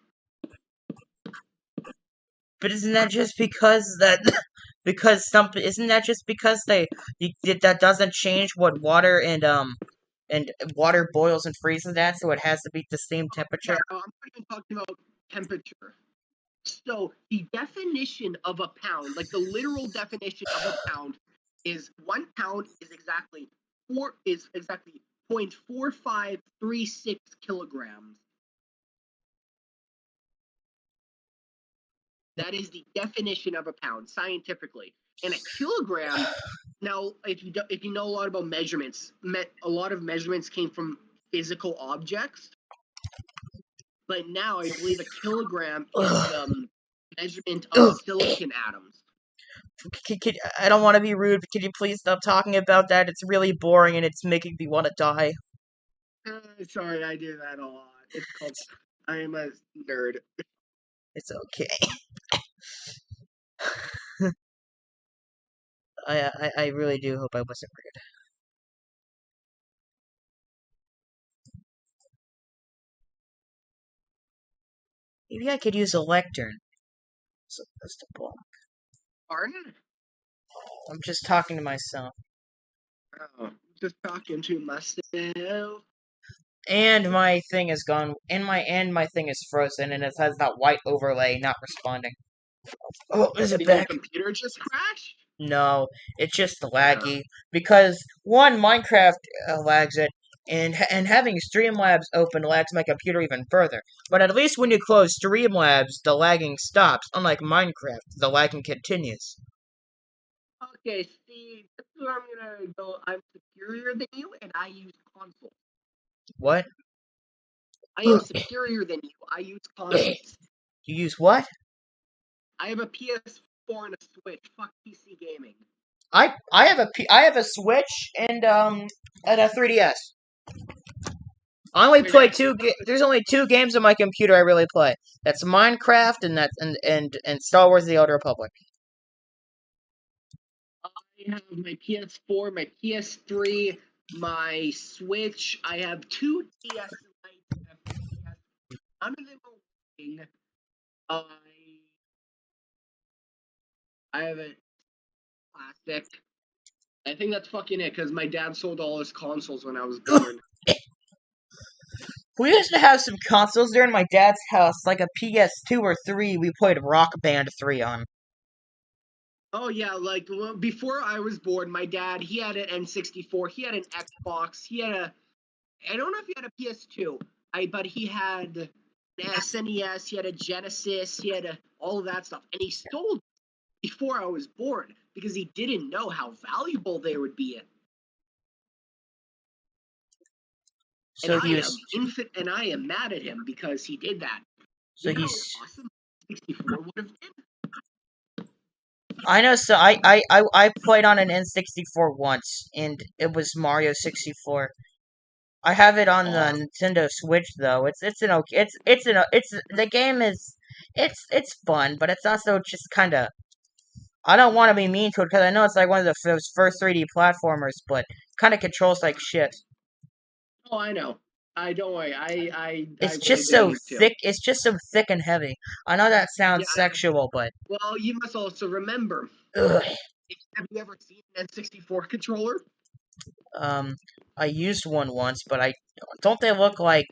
But isn't that just because isn't that just because that doesn't change what water and water boils and freezes at, so it has to be the same temperature? No, I'm not even talking about temperature. So the definition of a pound, like the literal definition of a pound, is 1 pound is exactly 0.4536 kilograms. That is the definition of a pound scientifically. And a kilogram. Now, if you know a lot about measurements, a lot of measurements came from physical objects. But now I believe a kilogram is the measurement of silicon atoms. I don't want to be rude, but could you please stop talking about that? It's really boring and it's making me want to die. Sorry, I do that a lot. It's called I am a nerd. It's okay. I really do hope I wasn't rude. Maybe I could use a lectern. So that's the block. Pardon? I'm just talking to myself. Oh, just talking to myself. And my thing is gone. And my thing is frozen, and it has that white overlay not responding. Oh, is it Your back? computer just crashed? No, it's just laggy. Because, one, Minecraft lags it, and having Streamlabs open lags my computer even further. But at least when you close Streamlabs, the lagging stops. Unlike Minecraft, the lagging continues. Okay, see, this is where I'm gonna go. I'm superior than you, and I use console. What? I am superior than you. I use consoles. You use what? I have a PS4 and a Switch. Fuck PC gaming. I have a Switch and a 3DS. I only play there's only 2 games on my computer I really play. That's Minecraft and Star Wars: The Old Republic. I have my PS4, my PS3, my Switch. I have 2 DS lights. None of them are working. I have a plastic. I think that's fucking it, because my dad sold all his consoles when I was born. We used to have some consoles there in my dad's house, like a PS2 or 3 we played Rock Band 3 on. Oh yeah, like before I was born, my dad, he had an N64, he had an Xbox, I don't know if he had a PS2, but he had an SNES, he had a Genesis, he had all of that stuff, and he sold before I was born because he didn't know how valuable they would be. So And I am mad at him because he did that. So you know he's how awesome 64 would have been. I know. So I played on an N64 once, and it was Mario 64. I have it on the Nintendo Switch though. It's an okay. It's the game is it's fun, but it's also just kind of. I don't want to be mean to it because I know it's like one of those first 3D platformers, but kind of controls like shit. Oh, I know. I don't worry. It's just so thick. It's just so thick and heavy. I know that sounds sexual, but well, you must also remember. Ugh. Have you ever seen an N64 controller? I used one once, but don't they look like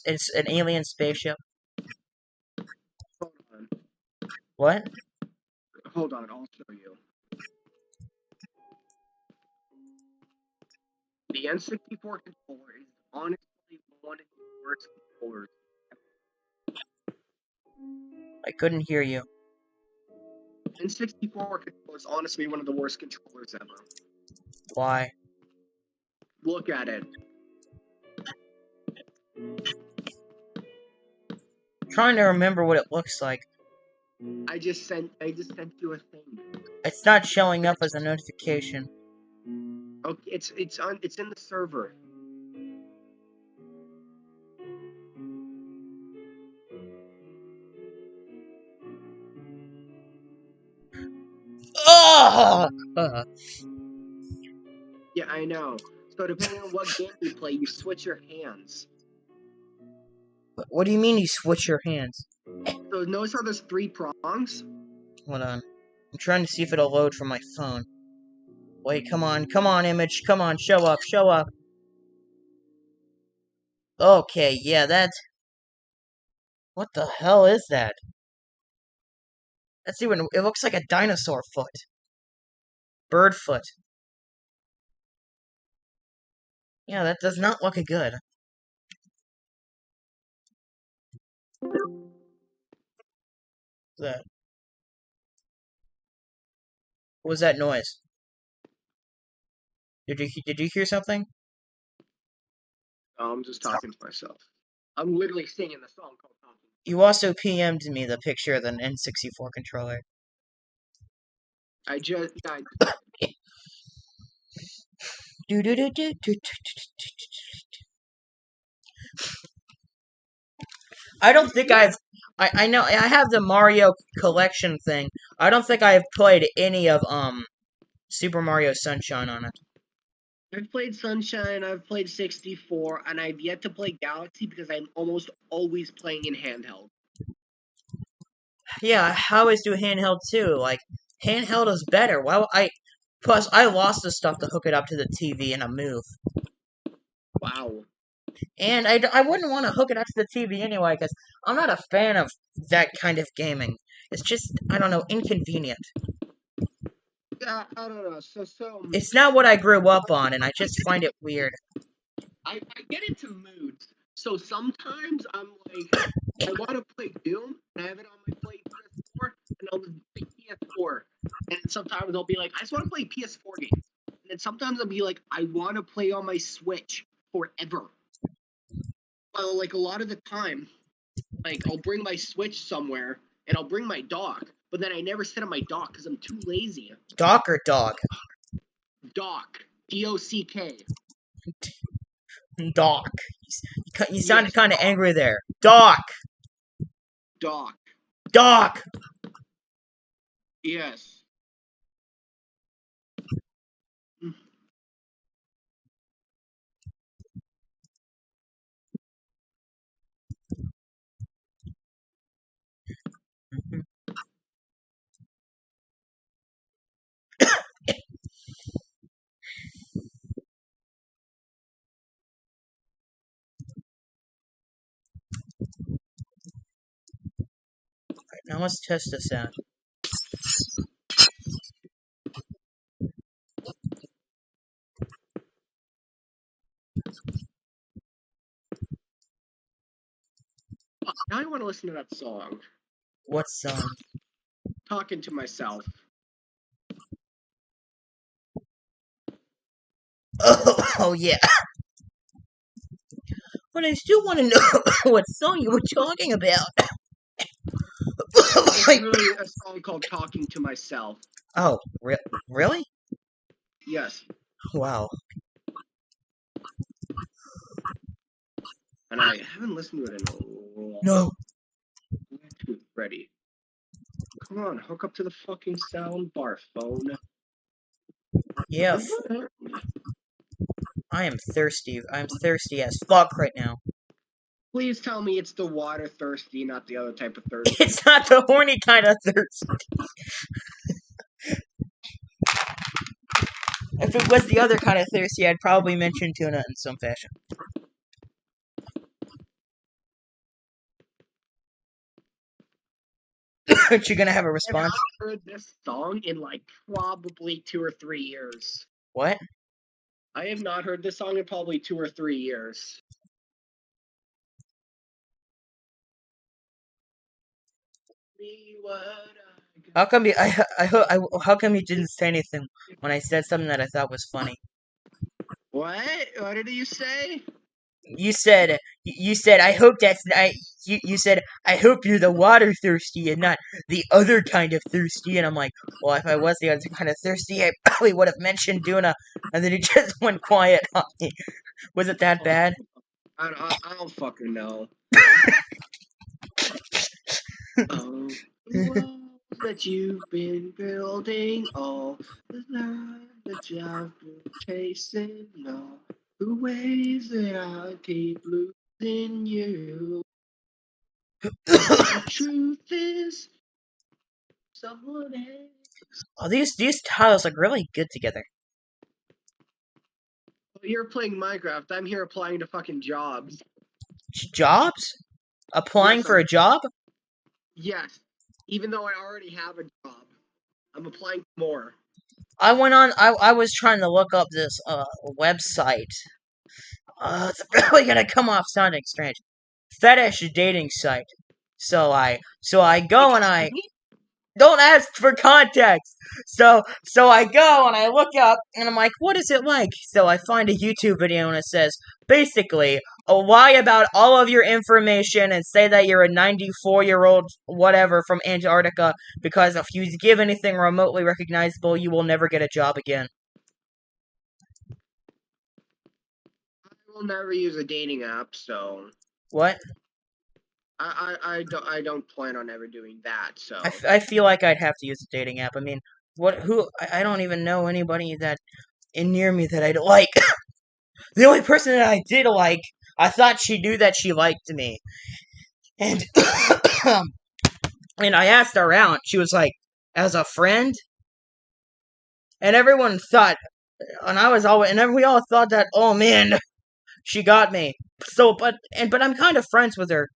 it's an alien spaceship? Hold on. What? Hold on, I'll show you. The N64 controller is honestly one of the worst controllers. I couldn't hear you. N64 controller is honestly one of the worst controllers ever. Why? Look at it. I'm trying to remember what it looks like. I just sent you a thing. It's not showing up as a notification. Okay, it's in the server. Ugh! Yeah, I know. So depending on what game you play, you switch your hands. What do you mean you switch your hands? So notice how there's 3 prongs? Hold on. I'm trying to see if it'll load from my phone. Wait, come on, image, come on, show up, show up. Okay, yeah, that's... What the hell is that? That's even... It looks like a dinosaur foot. Bird foot. Yeah, that does not look good. That. What was that noise? Did you hear something? Oh, I'm just talking to myself. I'm literally singing the song called Talking. You also PM'd me the picture of the N64 controller. I I don't think I know I have the Mario collection thing. I don't think I've played any of Super Mario Sunshine on it. I've played Sunshine, I've played 64, and I've yet to play Galaxy because I'm almost always playing in handheld. Yeah, I always do handheld too. Like, handheld is better. Plus, I lost the stuff to hook it up to the TV in a move. Wow. And I wouldn't want to hook it up to the TV anyway, because I'm not a fan of that kind of gaming. It's just, I don't know, inconvenient. Yeah, I don't know. It's not what I grew up on, and I just find it weird. I get into moods. So sometimes I'm like, I want to play Doom, and I have it on my play PS4, and I'll just play PS4. And sometimes I'll be like, I just want to play PS4 games. And then sometimes I'll be like, I want to play on my Switch forever. Well, like a lot of the time, like I'll bring my Switch somewhere, and I'll bring my dock, but then I never sit on my dock because I'm too lazy. Dock or dog? Dock. D-O-C-K. Dock. You sounded kind of angry there. Dock. Dock. Dock. Yes. Now let's test this out. Now I want to listen to that song. What song? Talking to myself. Oh yeah. But I still want to know what song you were talking about. It's really a song called Talking to Myself. Oh, really? Yes. Wow. And I haven't listened to it in a long time. No. Bluetooth ready. Come on, hook up to the fucking sound bar, phone. Yeah. I am thirsty. I'm thirsty as fuck right now. Please tell me it's the water thirsty, not the other type of thirsty. It's not the horny kind of thirsty. If it was the other kind of thirsty, I'd probably mention tuna in some fashion. Aren't you gonna have a response? I've heard this song in like probably 2 or 3 years. What? I have not heard this song in probably 2 or 3 years. How come how come you didn't say anything when I said something that I thought was funny? What? What did you say? You said I hope you said I hope you're the water thirsty and not the other kind of thirsty, and I'm like, well, if I was the other kind of thirsty, I probably would have mentioned Duna, and then he just went quiet on me. Was it that bad? I don't fucking know. Oh. that you've been building, all the love that you've been chasing, all the ways that I keep losing you. The truth is, someone else. Oh, these tiles look really good together. You're playing Minecraft. I'm here applying to fucking jobs. Jobs? Applying Yes, for a job? yes. Even though I already have a job, I'm applying for more. I was trying to look up this website. It's really gonna come off sounding strange. Fetish dating site. So I go and I Excuse me? don't ask for context. So I go and I look up and I'm like, what is it like? So I find a YouTube video and it says basically lie about all of your information and say that you're a 94-year-old whatever from Antarctica because if you give anything remotely recognizable, you will never get a job again. I will never use a dating app, so What? I don't plan on ever doing that. So I feel like I'd have to use a dating app. I mean, I don't even know anybody that near me that I'd like. The only person that I did like, I thought she knew that she liked me. And and I asked her out. She was like, as a friend? And everyone thought, and we all thought that, oh man, she got me. But I'm kind of friends with her.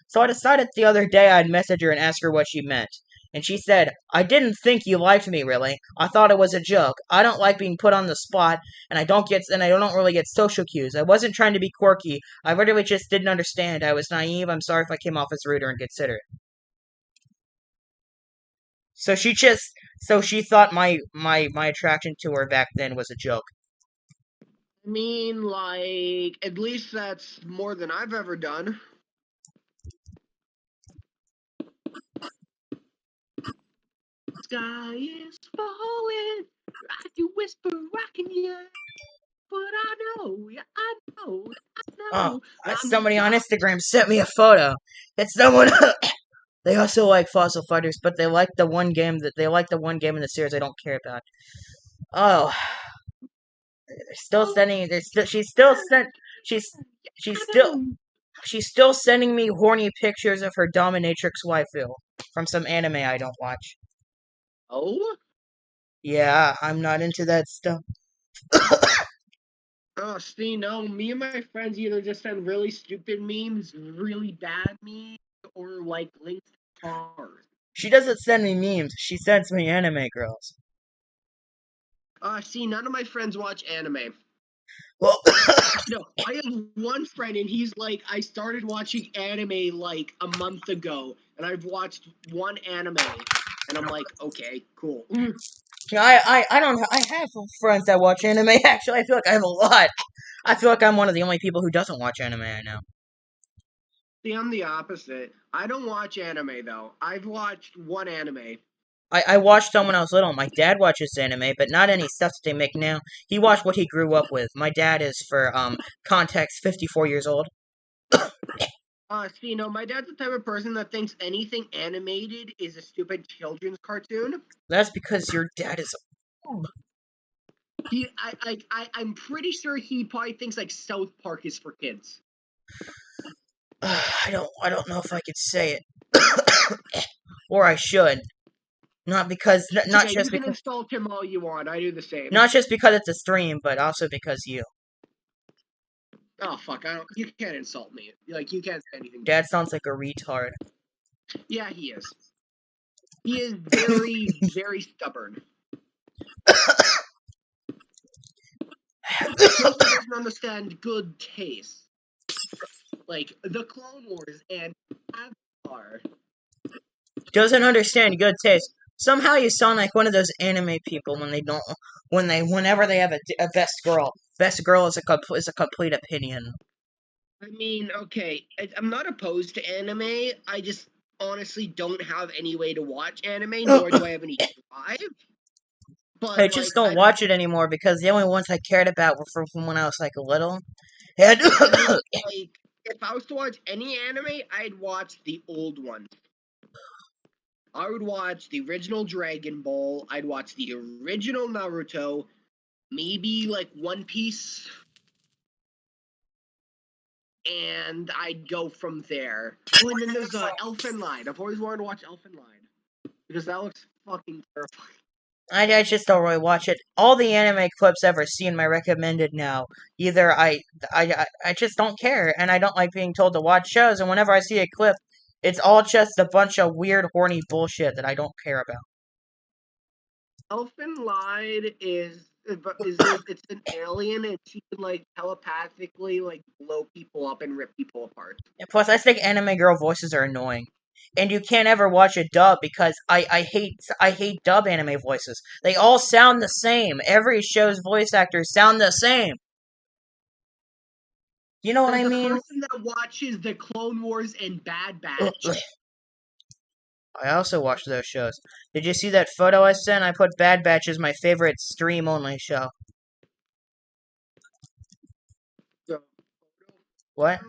So I decided the other day I'd message her and ask her what she meant. And she said, I didn't think you liked me, really. I thought it was a joke. I don't like being put on the spot, and I don't really get social cues. I wasn't trying to be quirky. I literally just didn't understand. I was naive. I'm sorry if I came off as rude or inconsiderate. So she thought my attraction to her back then was a joke. I mean, like, at least that's more than I've ever done. Sky is falling. I can whisper, I can yell, but I know, yeah, I know, I Oh, know. I'm the somebody on top. Instagram sent me a photo. It's someone. They also like Fossil Fighters, but they like the one game in the series I don't care about. Oh, they're still sending. They're still. She's still sent. She's she's I still know. she's still sending me horny pictures of her dominatrix waifu from some anime I don't watch. Oh? Yeah, I'm not into that stuff. Oh, see, no, me and my friends either just send really stupid memes, really bad memes, or like links to cars. She doesn't send me memes. She sends me anime girls. See, none of my friends watch anime. Well, Actually, no, I have one friend, and he's like, I started watching anime like a month ago, and I've watched one anime, and I'm like, okay, cool. I don't. I have friends that watch anime. Actually, I feel like I have a lot. I feel like I'm one of the only people who doesn't watch anime I know. See, I'm the opposite. I don't watch anime though. I've watched one anime. I watched them when I was little. My dad watches anime, but not any stuff that they make now. He watched what he grew up with. My dad is, for context, 54 years old. See, no, my dad's the type of person that thinks anything animated is a stupid children's cartoon. That's because your dad is. I'm pretty sure he probably thinks like South Park is for kids. I don't know if I could say it, or I should. Not because, not Okay, just you can because, insult him all you want. I do the same. not just because it's a stream, but also because you. Oh fuck! I don't. You can't insult me. Like you can't say anything. Dad sounds like a retard. Yeah, he is. He is very, very stubborn. He also doesn't understand good taste, like the Clone Wars and Avatar. Doesn't understand good taste. Somehow you sound like one of those anime people when they don't, whenever they have a best girl. Best girl is a complete opinion. I mean, okay, I'm not opposed to anime. I just honestly don't have any way to watch anime, nor do I have any drive. I But just like, don't watch it anymore because the only ones I cared about were from when I was like little. And I mean, like, if I was to watch any anime, I'd watch the old ones. I would watch the original Dragon Ball. I'd watch the original Naruto. Maybe like One Piece. And I'd go from there. Oh, and then there's Elfen Lied. I've always wanted to watch Elfen Lied because that looks fucking terrifying. I just don't really watch it. All the anime clips I've ever seen my recommended now. Either I just don't care, and I don't like being told to watch shows. And whenever I see a clip, it's all just a bunch of weird, horny bullshit that I don't care about. Elfen Lied it's an alien and she can like telepathically like blow people up and rip people apart. And plus, I think anime girl voices are annoying, and you can't ever watch a dub because I hate dub anime voices. They all sound the same. Every show's voice actors sound the same. You know what I As a mean? person that watches the Clone Wars and Bad Batch, I also watch those shows. Did you see that photo I sent? I put Bad Batch as my favorite stream-only show. the What?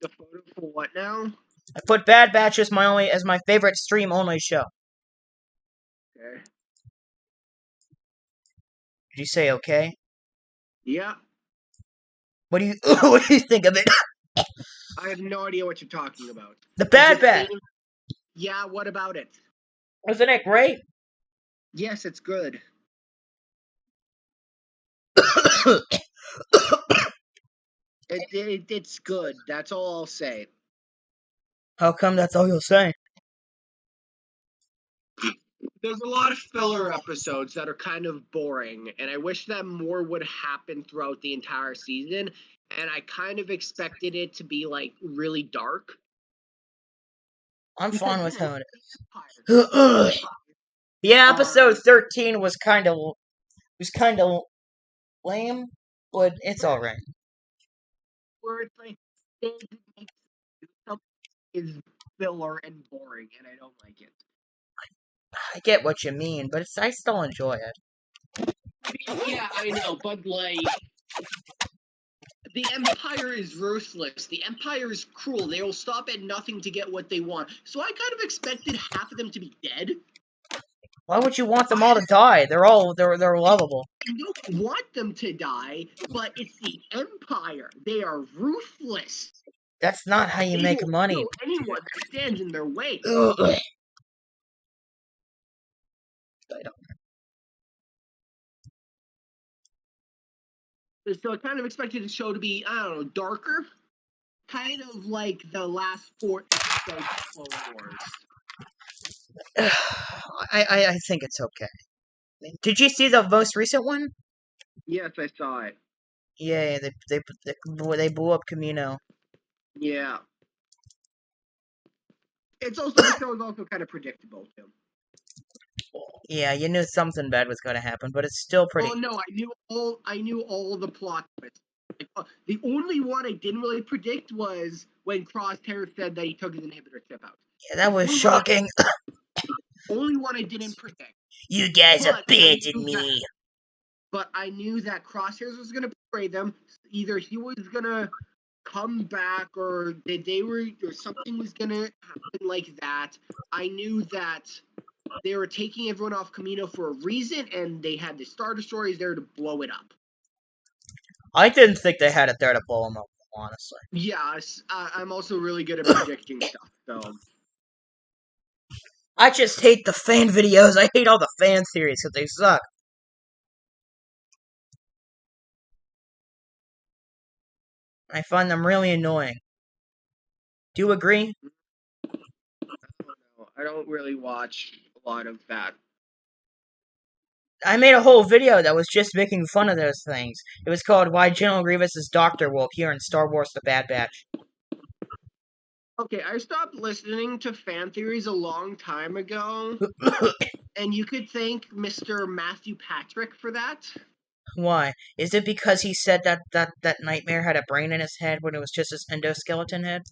the photo for what now? I put Bad Batch as my favorite stream-only show. Okay. Did you say okay? Yeah. What do you what do you think of it? I have no idea what you're talking about. The Bad Is it Batch. any- Yeah, what about it? Wasn't it great? Yes, it's good. It's good. That's all I'll say. How come that's all you'll say? There's a lot of filler episodes that are kind of boring, and I wish that more would happen throughout the entire season. And I kind of expected it to be like really dark. I'm Because, fine with you know, how it the Empire is. Yeah, are episode 13 was kind of lame, but it's all right. where it's like they make something is filler and boring, and I don't like it. I get what you mean, but I still enjoy it. Yeah, I know, but like the Empire is ruthless. The Empire is cruel. They will stop at nothing to get what they want. So I kind of expected half of them to be dead. Why would you want them all to die? They're lovable. I don't want them to die, but it's the Empire. They are ruthless. That's not how you They make will money. kill anyone that stands in their way. Ugh. So I kind of expected the show to be, I don't know, darker. Kind of like the last 4 episodes of Clone Wars. I think it's okay. Did you see the most recent one? Yes, I saw it. Yeah, they blew up Camino. Yeah. It's also, the show is also kind of predictable, too. Yeah, you knew something bad was going to happen, but it's still pretty. Oh no, I knew all the plot twists. Like, the only one I didn't really predict was when Crosshair said that he took his inhibitor chip out. Yeah, that was shocking. Only one I didn't predict. You guys But abandoned me. But I knew that Crosshairs was gonna betray them. Either he was gonna come back, or or something was gonna happen like that. I knew that they were taking everyone off Camino for a reason, and they had the Star Destroyers there to blow it up. I didn't think they had it there to blow them up, honestly. Yeah, I'm also really good at predicting stuff, so. I just hate the fan videos. I hate all the fan theories because they suck. I find them really annoying. Do you agree? I don't know. I don't really watch a lot of that. I made a whole video that was just making fun of those things. It was called Why General Grievous's Doctor Will Appear in Star Wars The Bad Batch. Okay, I stopped listening to fan theories a long time ago, and you could thank Mr. Matthew Patrick for that. Why? Is it because he said that Nightmare had a brain in his head when it was just his endoskeleton head?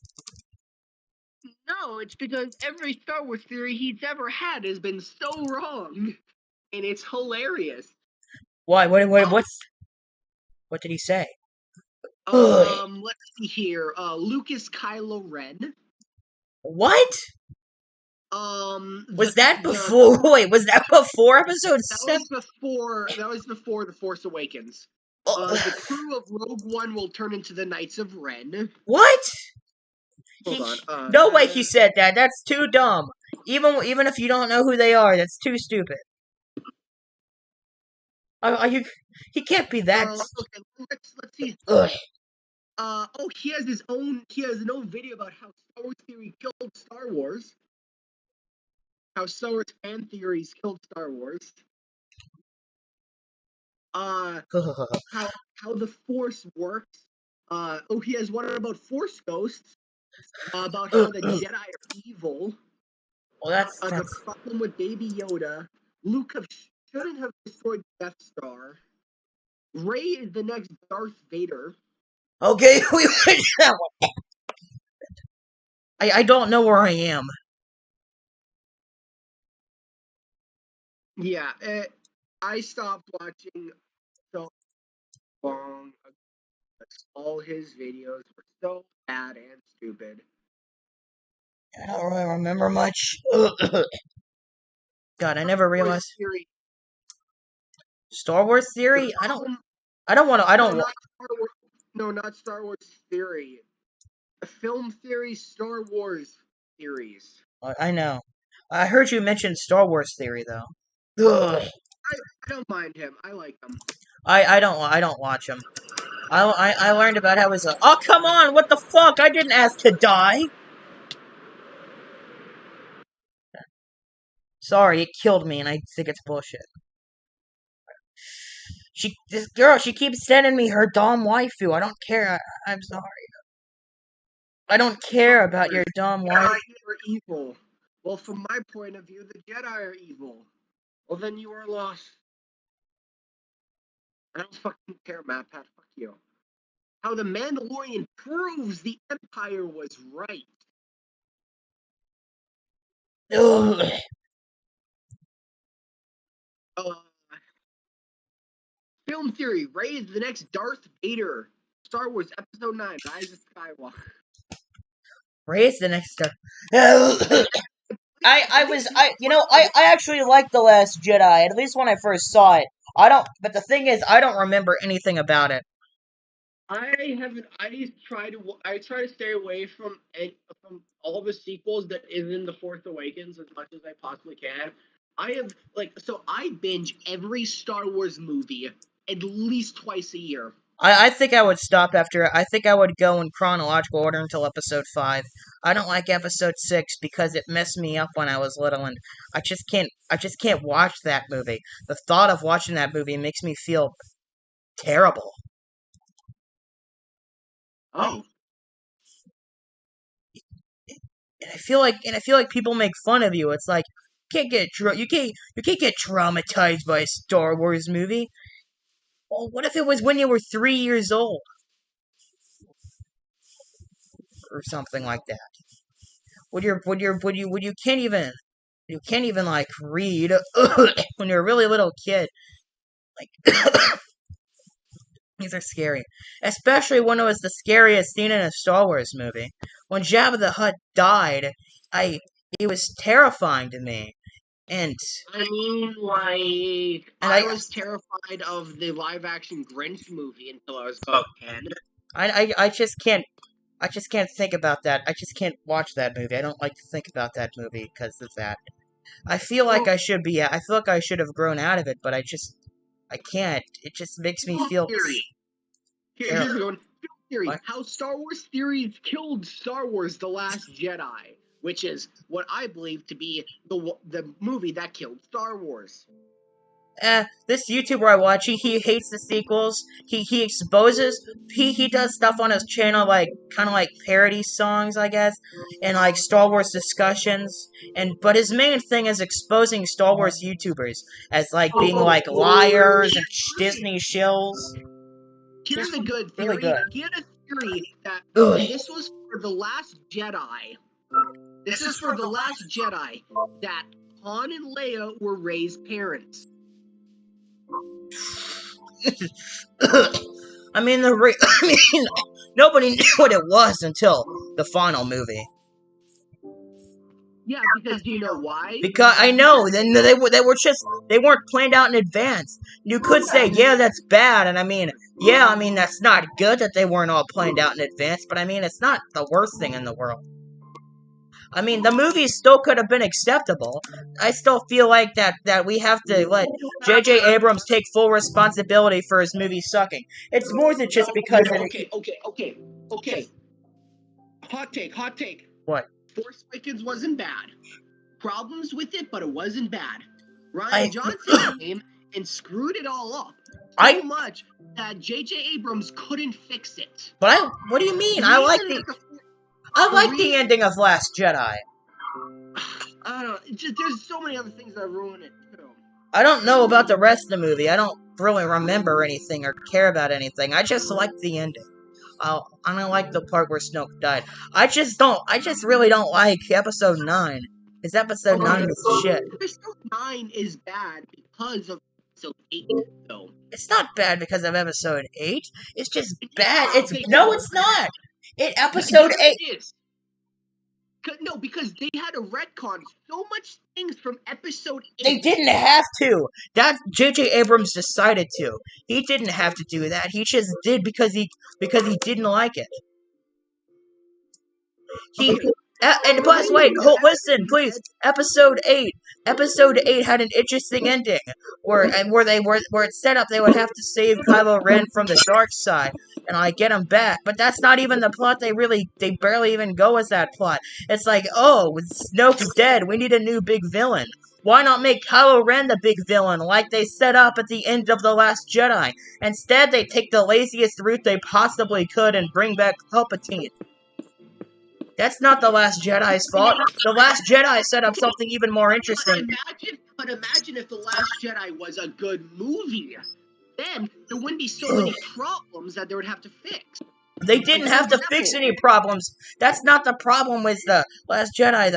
No, it's because every Star Wars theory he's ever had has been so wrong, and it's hilarious. Why? What did he say? Let's see here. Lucas Kylo Ren. What? Was that the- before? Wait, was that before episode That 7? was before The Force Awakens. The crew of Rogue One will turn into the Knights of Ren. What? Hold on. No way he said that. That's too dumb. Even if you don't know who they are, that's too stupid. Are you? He can't be that. Okay, let's see. Ugh. He has his own video about how Star Wars theory killed Star Wars. How Star Wars fan theories killed Star Wars. How the Force works. He has one about Force ghosts. About how the Jedi are evil. Well, that's the problem with Baby Yoda. Luke shouldn't have destroyed the Death Star. Rey is the next Darth Vader. okay. We went that one. I don't know where I am. Yeah, I stopped watching so long ago. All his videos were so bad and stupid. I don't really remember much. God, I never realized. Star Wars theory? I don't want to. Not Star Wars theory. A film theory, Star Wars theories. I know. I heard you mention Star Wars theory though. Ugh. I don't mind him. I like him. I don't watch him. I learned about how his. Oh come on! What the fuck? I didn't ask to die. Sorry, it killed me, and I think it's bullshit. This girl, she keeps sending me her dumb waifu. I don't care. I'm sorry. I don't care about your dumb waifu. Jedi are evil. Well, from my point of view, the Jedi are evil. Well, then you are lost. I don't fucking care, Matt. Pat, fuck you. How the Mandalorian proves the Empire was right. Ugh. Film theory: Rey is the next Darth Vader. Star Wars Episode 9: Rise of Skywalker. Rey is the next step. I actually liked The Last Jedi, at least when I first saw it. But the thing is, I don't remember anything about it. I try to stay away from all the sequels that isn't The Force Awakens as much as I possibly can. I binge every Star Wars movie at least twice a year. I think I would stop after. I think I would go in chronological order until episode 5. I don't like episode 6 because it messed me up when I was little, and I just can't watch that movie. The thought of watching that movie makes me feel terrible. Oh. And I feel like people make fun of you. It's like you can't get traumatized by a Star Wars movie. Well, what if it was when you were 3 years old? Or something like that. You can't even like read when you're a really little kid. Like these are scary. Especially when it was the scariest scene in a Star Wars movie. When Jabba the Hutt died, it was terrifying to me. And I mean, like, I was terrified of the live-action Grinch movie until I was about 10. I just can't think about that. I just can't watch that movie. I don't like to think about that movie because of that. I feel like I should have grown out of it, but I can't. It just makes me feel. Here's a good one. Film theory: How Star Wars theories killed Star Wars: The Last Jedi, which is what I believe to be the movie that killed Star Wars. This YouTuber I watch, he hates the sequels. He exposes, he does stuff on his channel like kind of like parody songs, I guess, and like Star Wars discussions. But his main thing is exposing Star Wars YouTubers as like being like liars and Disney shills. Here's a good theory. Really good. He had a theory that this was for The Last Jedi. This is for The Last Jedi that Han and Leia were Rey's parents. I mean, nobody knew what it was until the final movie. Yeah, because do you know why? Because I know, then they weren't planned out in advance. You could say, yeah, that's bad, and I mean, that's not good that they weren't all planned out in advance, but I mean, it's not the worst thing in the world. I mean, the movie still could have been acceptable. I still feel like that we have to let J.J. Abrams take full responsibility for his movie sucking. It's more than just because... Okay. Hot take. What? Force Awakens wasn't bad. Problems with it, but it wasn't bad. Ryan Johnson came and screwed it all up so much that J.J. Abrams couldn't fix it. But what do you mean? I like the ending of Last Jedi. I don't know. There's so many other things that ruin it too. I don't know about the rest of the movie. I don't really remember anything or care about anything. I just like the ending. I don't like the part where Snoke died. I just really don't like episode 9. Because episode 9 is shit. Episode 9 is bad because of episode 8, though. It's not bad because of episode 8. It's just bad. It's not. Episode 8 is. No, because they had to retcon so much things from episode 8. They didn't have to. That J.J. Abrams decided to. He didn't have to do that. He just did because he didn't like it. And plus, wait, listen, please. Episode 8 had an interesting ending where it's set up they would have to save Kylo Ren from the dark side and get him back. But that's not even the plot. They barely even go with that plot. It's like, oh, Snoke's dead. We need a new big villain. Why not make Kylo Ren the big villain like they set up at the end of The Last Jedi? Instead, they take the laziest route they possibly could and bring back Palpatine. That's not The Last Jedi's fault. The Last Jedi set up something even more interesting. But imagine if The Last Jedi was a good movie. Then there wouldn't be so many problems that they would have to fix. They didn't have to fix any problems. That's not the problem with The Last Jedi.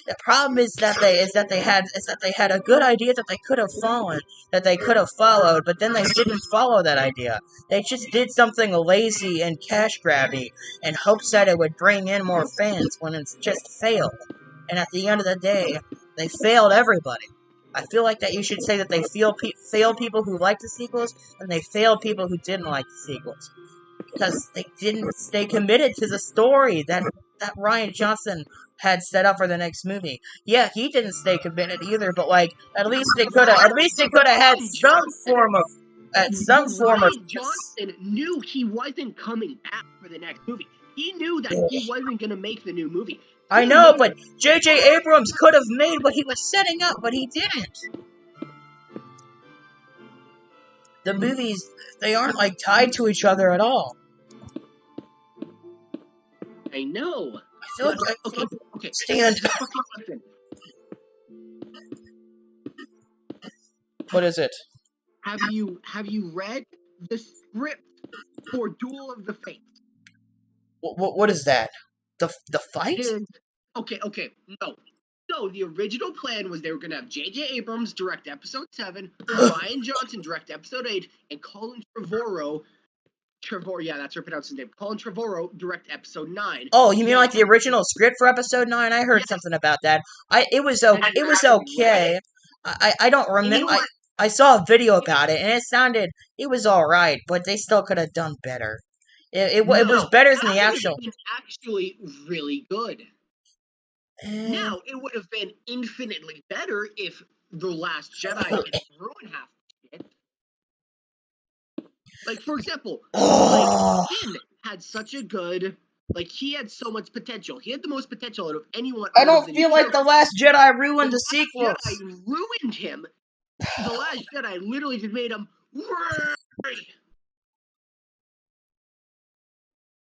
The problem is that they had a good idea that they could have followed, but then they didn't follow that idea. They just did something lazy and cash grabby in hopes that it would bring in more fans when it's just failed. And at the end of the day, they failed everybody. I feel like that you should say that they failed people who liked the sequels, and they failed people who didn't like the sequels. Because they didn't stay committed to the story that Ryan Johnson had set up for the next movie. Yeah, he didn't stay committed either, but at least they could have had some form of Ryan Johnson knew he wasn't coming back for the next movie. He knew that he wasn't going to make the new movie. I know, but J.J. Abrams could have made what he was setting up, but he didn't. The movies, they aren't tied to each other at all. I know. I feel like okay. Stand. What is it? Have you read the script for Duel of the Fates? What is that? The fight? Okay. No. So the original plan was they were gonna have J.J. Abrams direct episode 7, Ryan Johnson direct episode 8, and Colin Trevorrow, yeah, that's how I pronounce his name. Colin Trevorrow direct episode 9. Oh, you mean the original script for episode 9? I heard something about that. It was okay. I don't remember. I saw a video about it, and it was alright, but they still could have done better. It was better than the actual. It was actually really good. Now, it would have been infinitely better if The Last Jedi didn't ruin half the shit. For example, Finn had such a good... he had so much potential. He had the most potential out of anyone. I don't feel like The Last Jedi ruined the sequels. The Last Jedi ruined him. The Last Jedi literally just made him...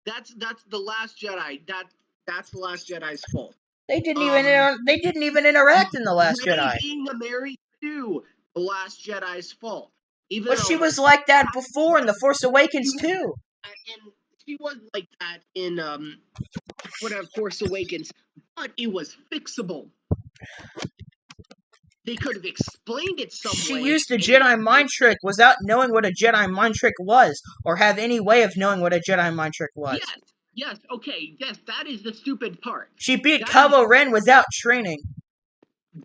That's The Last Jedi. That's The Last Jedi's fault. They didn't even interact in The Last Jedi. Being a Mary Sue, The Last Jedi's fault. But she was like that before in The Force Awakens too. And she was like that in Force Awakens, but it was fixable. They could have explained it some way. She used a Jedi mind trick without knowing what a Jedi mind trick was, or have any way of knowing what a Jedi mind trick was. Yes, Yes, okay, yes, that is the stupid part. She beat That Kylo Ren without training.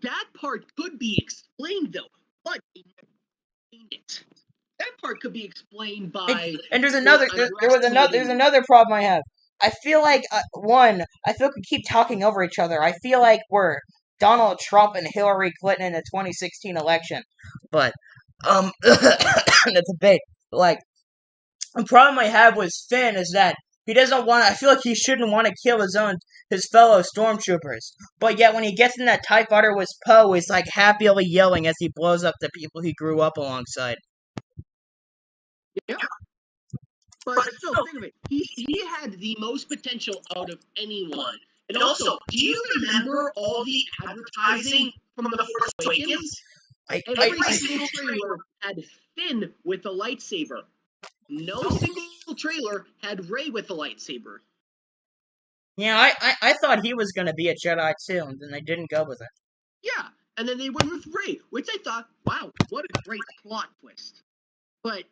That part could be explained though, but they never explained it. That part could be explained by And there's another. There's another problem I have. I feel like I feel like we keep talking over each other. I feel like we're Donald Trump and Hillary Clinton in the 2016 election, but the debate. Like the problem I have with Finn is that he doesn't want. I feel like he shouldn't want to kill his fellow stormtroopers. But yet when he gets in that TIE fighter with Poe, he's like happily yelling as he blows up the people he grew up alongside. Yeah. But still, think of it. He had the most potential out of anyone. And also, do you remember all the advertising from The Force Awakens? Every single trailer had Finn with a lightsaber. No single trailer had Rey with a lightsaber. Yeah, I thought he was gonna be a Jedi too, and then they didn't go with it. Yeah, and then they went with Rey, which I thought, wow, what a great plot twist. But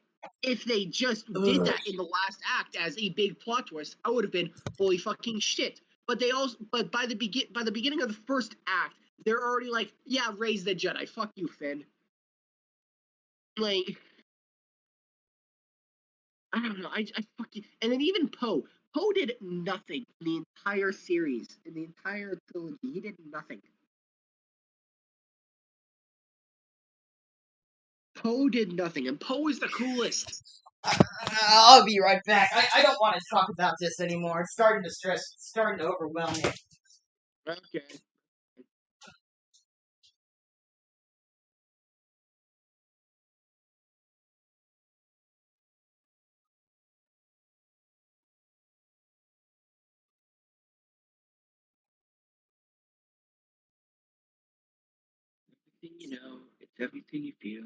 if they just did that in the last act as a big plot twist, I would have been holy fucking shit. But by the beginning of the first act, they're already like, yeah, Rey's the Jedi. Fuck you, Finn. Like, I don't know. I fucking, and then even Poe. Poe did nothing in the entire series, in the entire trilogy. He did nothing. Poe did nothing, and Poe is the coolest. I'll be right back. I don't want to talk about this anymore. It's starting to stress. It's starting to overwhelm me. Okay. Everything you know, it's everything you feel.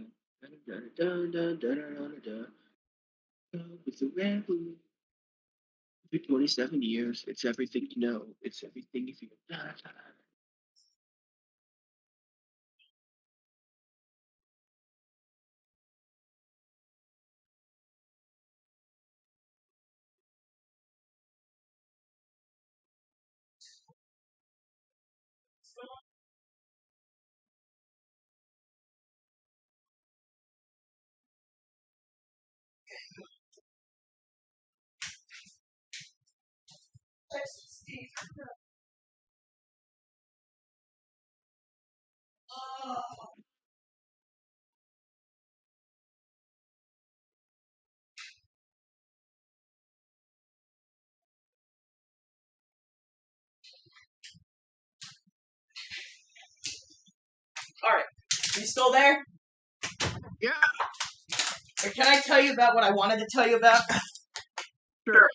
With the rebel. For 27 years, it's everything you know, it's everything you feel. All right, you still there? Yeah, Or can I tell you about what I wanted to tell you about? sure.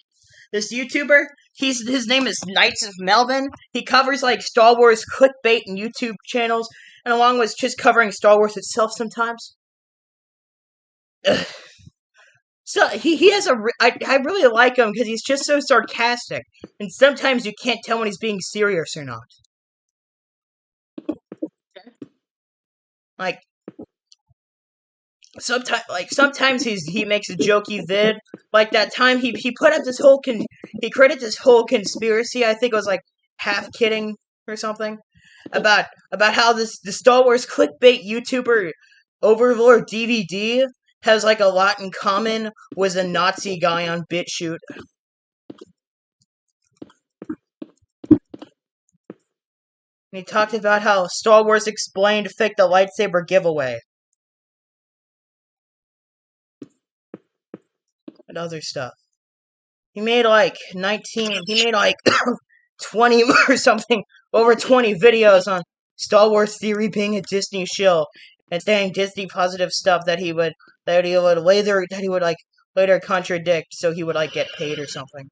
This YouTuber, his name is Knights of Melvin. He covers like Star Wars clickbait and YouTube channels, and along with just covering Star Wars itself sometimes. Ugh. So he has I really like him because he's just so sarcastic, and sometimes you can't tell when he's being serious or not. Like sometimes he makes a jokey vid. Like that time he put up this whole he created this whole conspiracy. I think it was like half kidding or something about how the Star Wars clickbait YouTuber Overlord DVD has like a lot in common with a Nazi guy on BitChute. And he talked about how Star Wars Explained faked the lightsaber giveaway and other stuff. He made like 20 or something, over 20 videos on Star Wars theory being a Disney show and saying Disney positive stuff that he would later contradict so he would like get paid or something.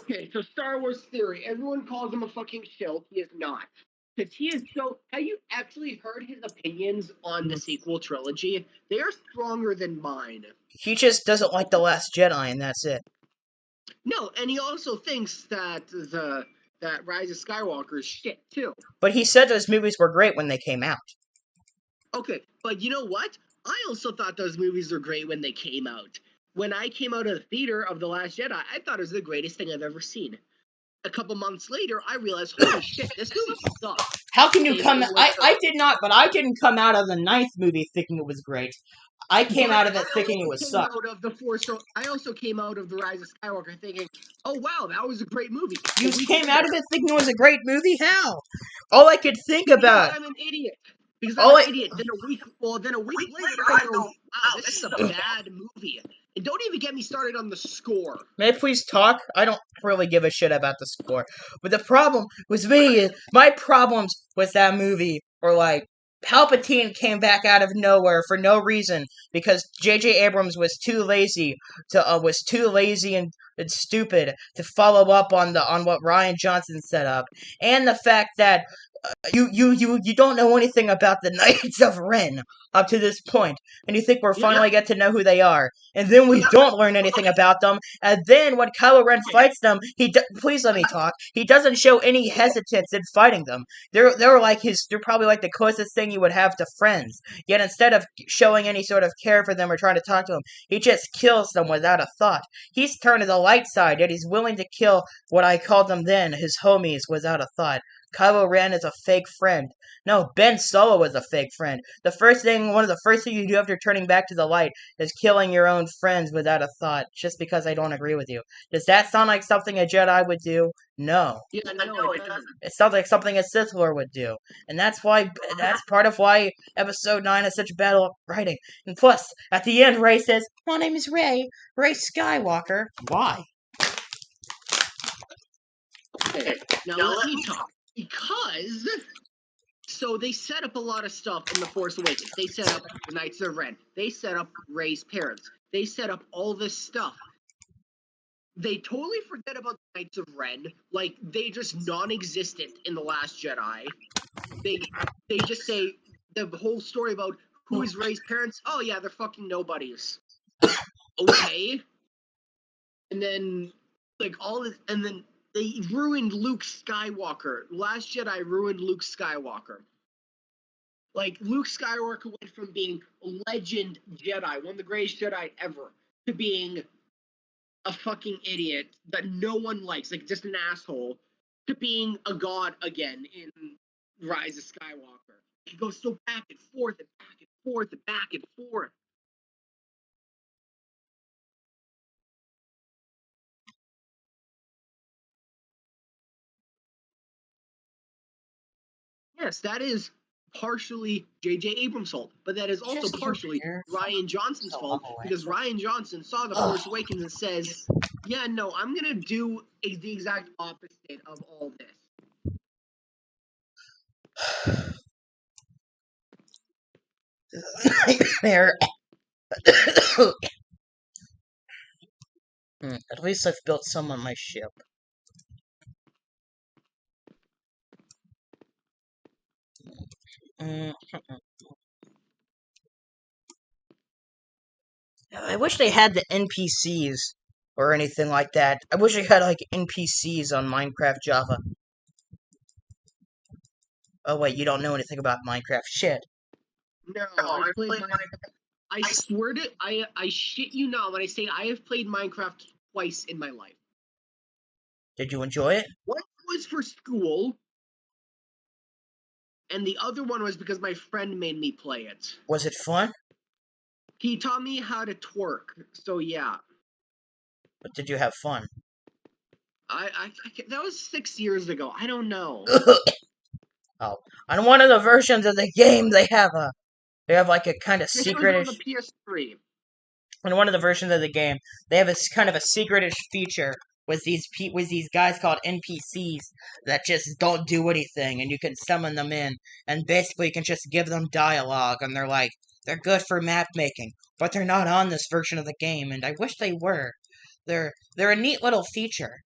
Okay, so Star Wars theory. Everyone calls him a fucking shill. He is not. Because he is so. Have you actually heard his opinions on the sequel trilogy? They are stronger than mine. He just doesn't like The Last Jedi and that's it. No, and he also thinks that that Rise of Skywalker is shit too. But he said those movies were great when they came out. Okay, but you know what? I also thought those movies were great when they came out. when I came out of the theater of The Last Jedi, I thought it was the greatest thing I've ever seen. A couple months later, I realized, holy shit, this movie sucks. How can you Same come? thing with I did not, but I didn't come out of the ninth movie thinking it was great. I came out of it thinking it was suck. I also came out of The Rise of Skywalker thinking, oh wow, that was a great movie. You came out of it thinking it was a great movie? How? All I could think about. I'm an idiot. Because Oh, I'm an idiot. Then a week later, I go, wow, this is a bad movie. And don't even get me started on the score. May I please talk? I don't really give a shit about the score. But the problem with me, my problems with that movie were like, Palpatine came back out of nowhere for no reason because J.J. Abrams was too lazy and stupid to follow up on what Ryan Johnson set up, and the fact that you don't know anything about the Knights of Ren up to this point, and you think we're finally get to know who they are, and then we don't learn anything about them, and then when Kylo Ren fights them, please let me talk. He doesn't show any hesitance in fighting them. They're probably like the closest thing you would have to friends. Yet instead of showing any sort of care for them or trying to talk to them, he just kills them without a thought. He's turned to the light side, yet he's willing to kill what I called them then, his homies, without a thought. Kylo Ren is a fake friend. No, Ben Solo is a fake friend. One of the first things you do after turning back to the light is killing your own friends without a thought, just because I don't agree with you. Does that sound like something a Jedi would do? No. Yeah, no, it doesn't. It sounds like something a Sith Lord would do. And that's part of why Episode 9 is such bad writing. And plus, at the end, Rey says, my name is Rey Skywalker. Why? Okay, now let me talk. Because, so they set up a lot of stuff in The Force Awakens. They set up the Knights of Ren. They set up Rey's parents. They set up all this stuff. They totally forget about the Knights of Ren. Like, they just non-existent in The Last Jedi. They just say the whole story about who is Rey's parents. Oh yeah, they're fucking nobodies. Okay. And then, like, all this, and then they ruined Luke Skywalker. Last Jedi ruined Luke Skywalker. Like, Luke Skywalker went from being a legend Jedi, one of the greatest Jedi ever, to being a fucking idiot that no one likes, like just an asshole, to being a god again in Rise of Skywalker. He goes so back and forth and back and forth and back and forth. Yes, that is partially J.J. Abrams' fault, but that is also partially Ryan Johnson's fault, because Ryan Johnson saw The Force Awakens and says, yeah, no, I'm going to do the exact opposite of all this. Nightmare. At least I've built some on my ship. I wish they had the NPCs or anything like that. I wish they had like NPCs on Minecraft Java. Oh wait, you don't know anything about Minecraft. Shit. No, I played Minecraft. I swear to I shit you not when I say I have played Minecraft twice in my life. Did you enjoy it? One was for school, and the other one was because my friend made me play it. Was it fun? He taught me how to twerk, so yeah. But did you have fun? That was 6 years ago. I don't know. Oh, on one of the versions of the game, they have like a kind of secretish. On the PS3. In one of the versions of the game, they have a kind of a secretish feature with these guys called NPCs that just don't do anything, and you can summon them in, and basically you can just give them dialogue, and they're good for map making, but they're not on this version of the game, and I wish they were. They're a neat little feature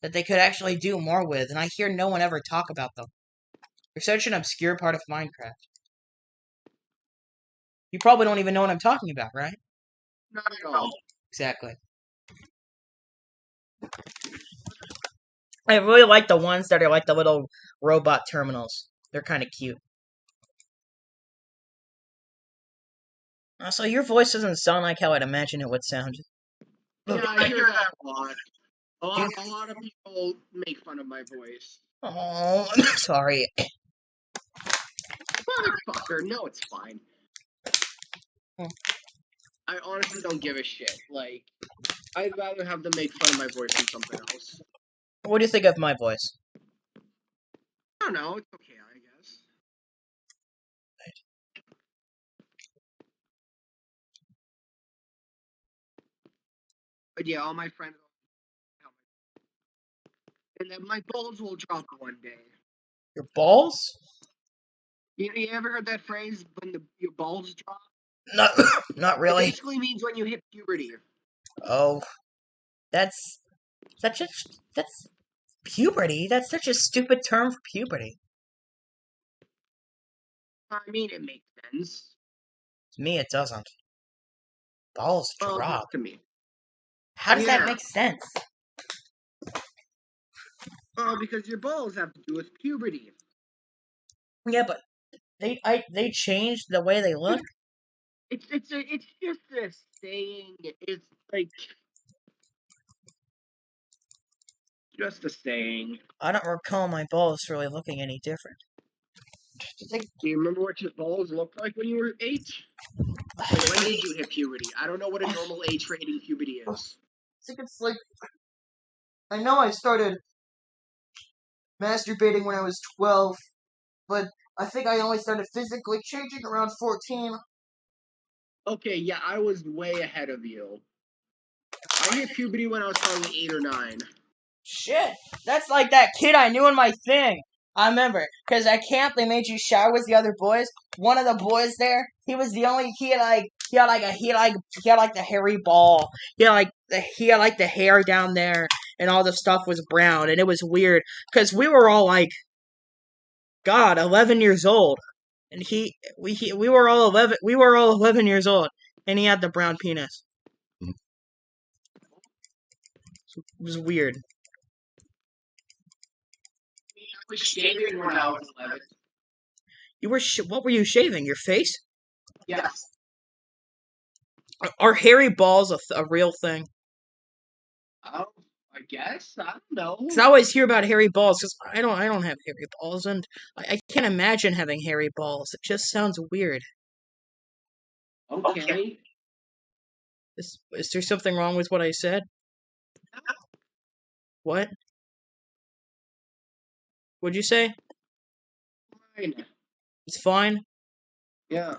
that they could actually do more with, and I hear no one ever talk about them. They're such an obscure part of Minecraft. You probably don't even know what I'm talking about, right? Not at all. Exactly. I really like the ones that are like the little robot terminals. They're kind of cute. So your voice doesn't sound like how I'd imagine it would sound. Yeah, I hear that a lot. A Do you- lot of people make fun of my voice. Oh, I'm sorry. Motherfucker, no, it's fine. Hmm. I honestly don't give a shit. Like, I'd rather have them make fun of my voice than something else. What do you think of my voice? I don't know, it's okay, I guess. But yeah, all my friends, and then my balls will drop one day. Your balls? You ever heard that phrase, when your balls drop? Not, not It really. basically means when you hit puberty. Oh, that's that's puberty. That's such a stupid term for puberty. I mean, it makes sense. To me, it doesn't. Balls drop. To me. How does that Yeah. make sense? Oh, because your balls have to do with puberty. Yeah, but they changed the way they look. It's just a saying. It's like just a saying. I don't recall my balls really looking any different. Do you remember what your balls looked like when you were 8? Like, when did you hit puberty? I don't know what a normal age for hitting puberty is. I think it's like I know I started masturbating when I was 12, but I think I only started physically changing around 14. Okay, yeah, I was way ahead of you. I hit puberty when I was probably 8 or 9. Shit, that's like that kid I knew in my thing. I remember, because at camp they made you shower with the other boys. One of the boys there, he was the only, he had like the hairy ball. He had like the hair down there, and all the stuff was brown, and it was weird, because we were all like, God, 11 years old. And we were all 11 years old, and he had the brown penis. It was weird. I was shaving when I was 11. You were what were you shaving? Your face? Yes. Are hairy balls a real thing? Oh, I guess. I don't know. Because I always hear about hairy balls. Because I don't have hairy balls, and I can't imagine having hairy balls. It just sounds weird. Okay. Is there something wrong with what I said? What? What'd you say? Fine. It's fine. Yeah.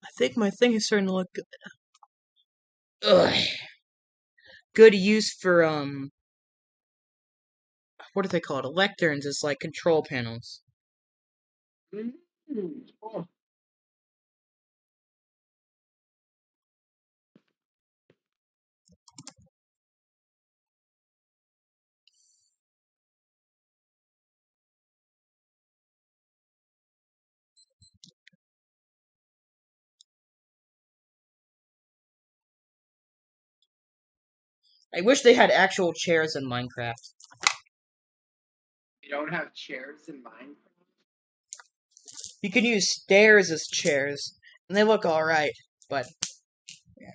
I think my thing is starting to look good. Ugh. Good use for what do they call it? Lecterns is like control panels. Oh. I wish they had actual chairs in Minecraft. You don't have chairs in Minecraft? You can use stairs as chairs, and they look alright, but yeah.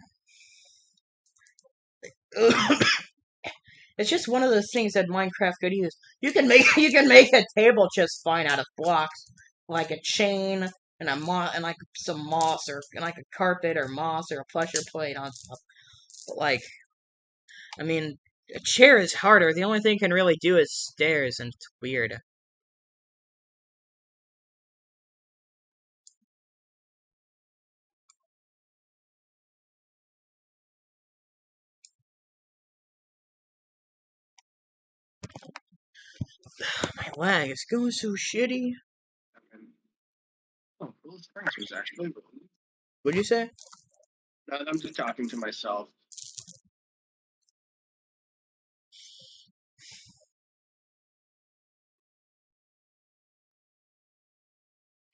It's just one of those things that Minecraft could use. You can make a table just fine out of blocks, like a chain and and like some moss or and like a carpet or moss or a pressure plate on top. But like, I mean, a chair is harder. The only thing it can really do is stairs, and it's weird. My lag is going so shitty. Oh, Phil Spencer's actually. What'd you say? No, I'm just talking to myself.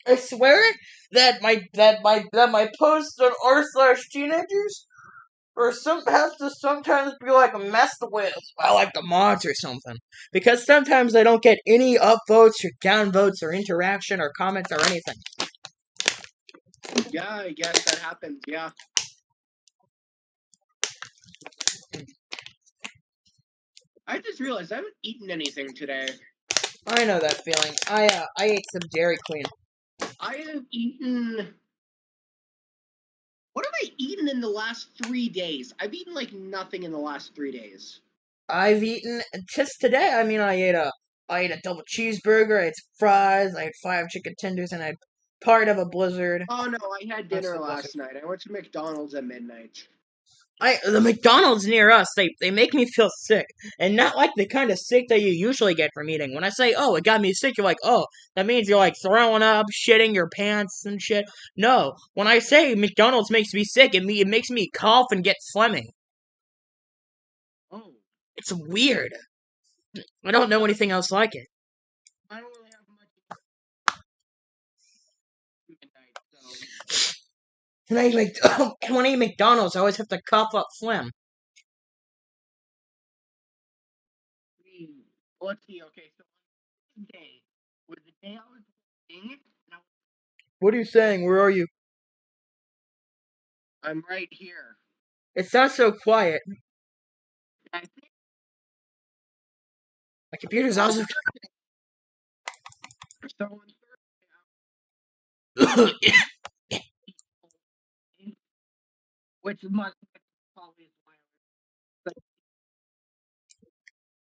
I swear that my post on r/teenagers Or some has to sometimes be like messed with by like the mods or something. Because sometimes I don't get any upvotes or downvotes or interaction or comments or anything. Yeah, I guess that happens. Yeah. I just realized I haven't eaten anything today. I know that feeling. I ate some Dairy Queen. I have eaten. What have I eaten in the last 3 days? I've eaten like nothing in the last 3 days. I've eaten just today. I mean, I ate a double cheeseburger. I ate fries. I ate 5 chicken tenders, and I part of a Blizzard. Oh no, I had That's dinner the last night. I went to McDonald's at midnight. The McDonald's near us, they make me feel sick, and not like the kind of sick that you usually get from eating. When I say, "Oh, it got me sick," you're like, "Oh, that means you're like throwing up, shitting your pants and shit." No, when I say McDonald's makes me sick, it makes me cough and get phlegmy. Oh, It's weird. I don't know anything else like it. I don't really have much midnight, so. When I eat McDonald's, I always have to cough up phlegm. Let's see. Okay, so today was the day I was working, and What are you saying? Where are you? I'm right here. It sounds so quiet. I think My computer's also. so. On Thursday, which must probably is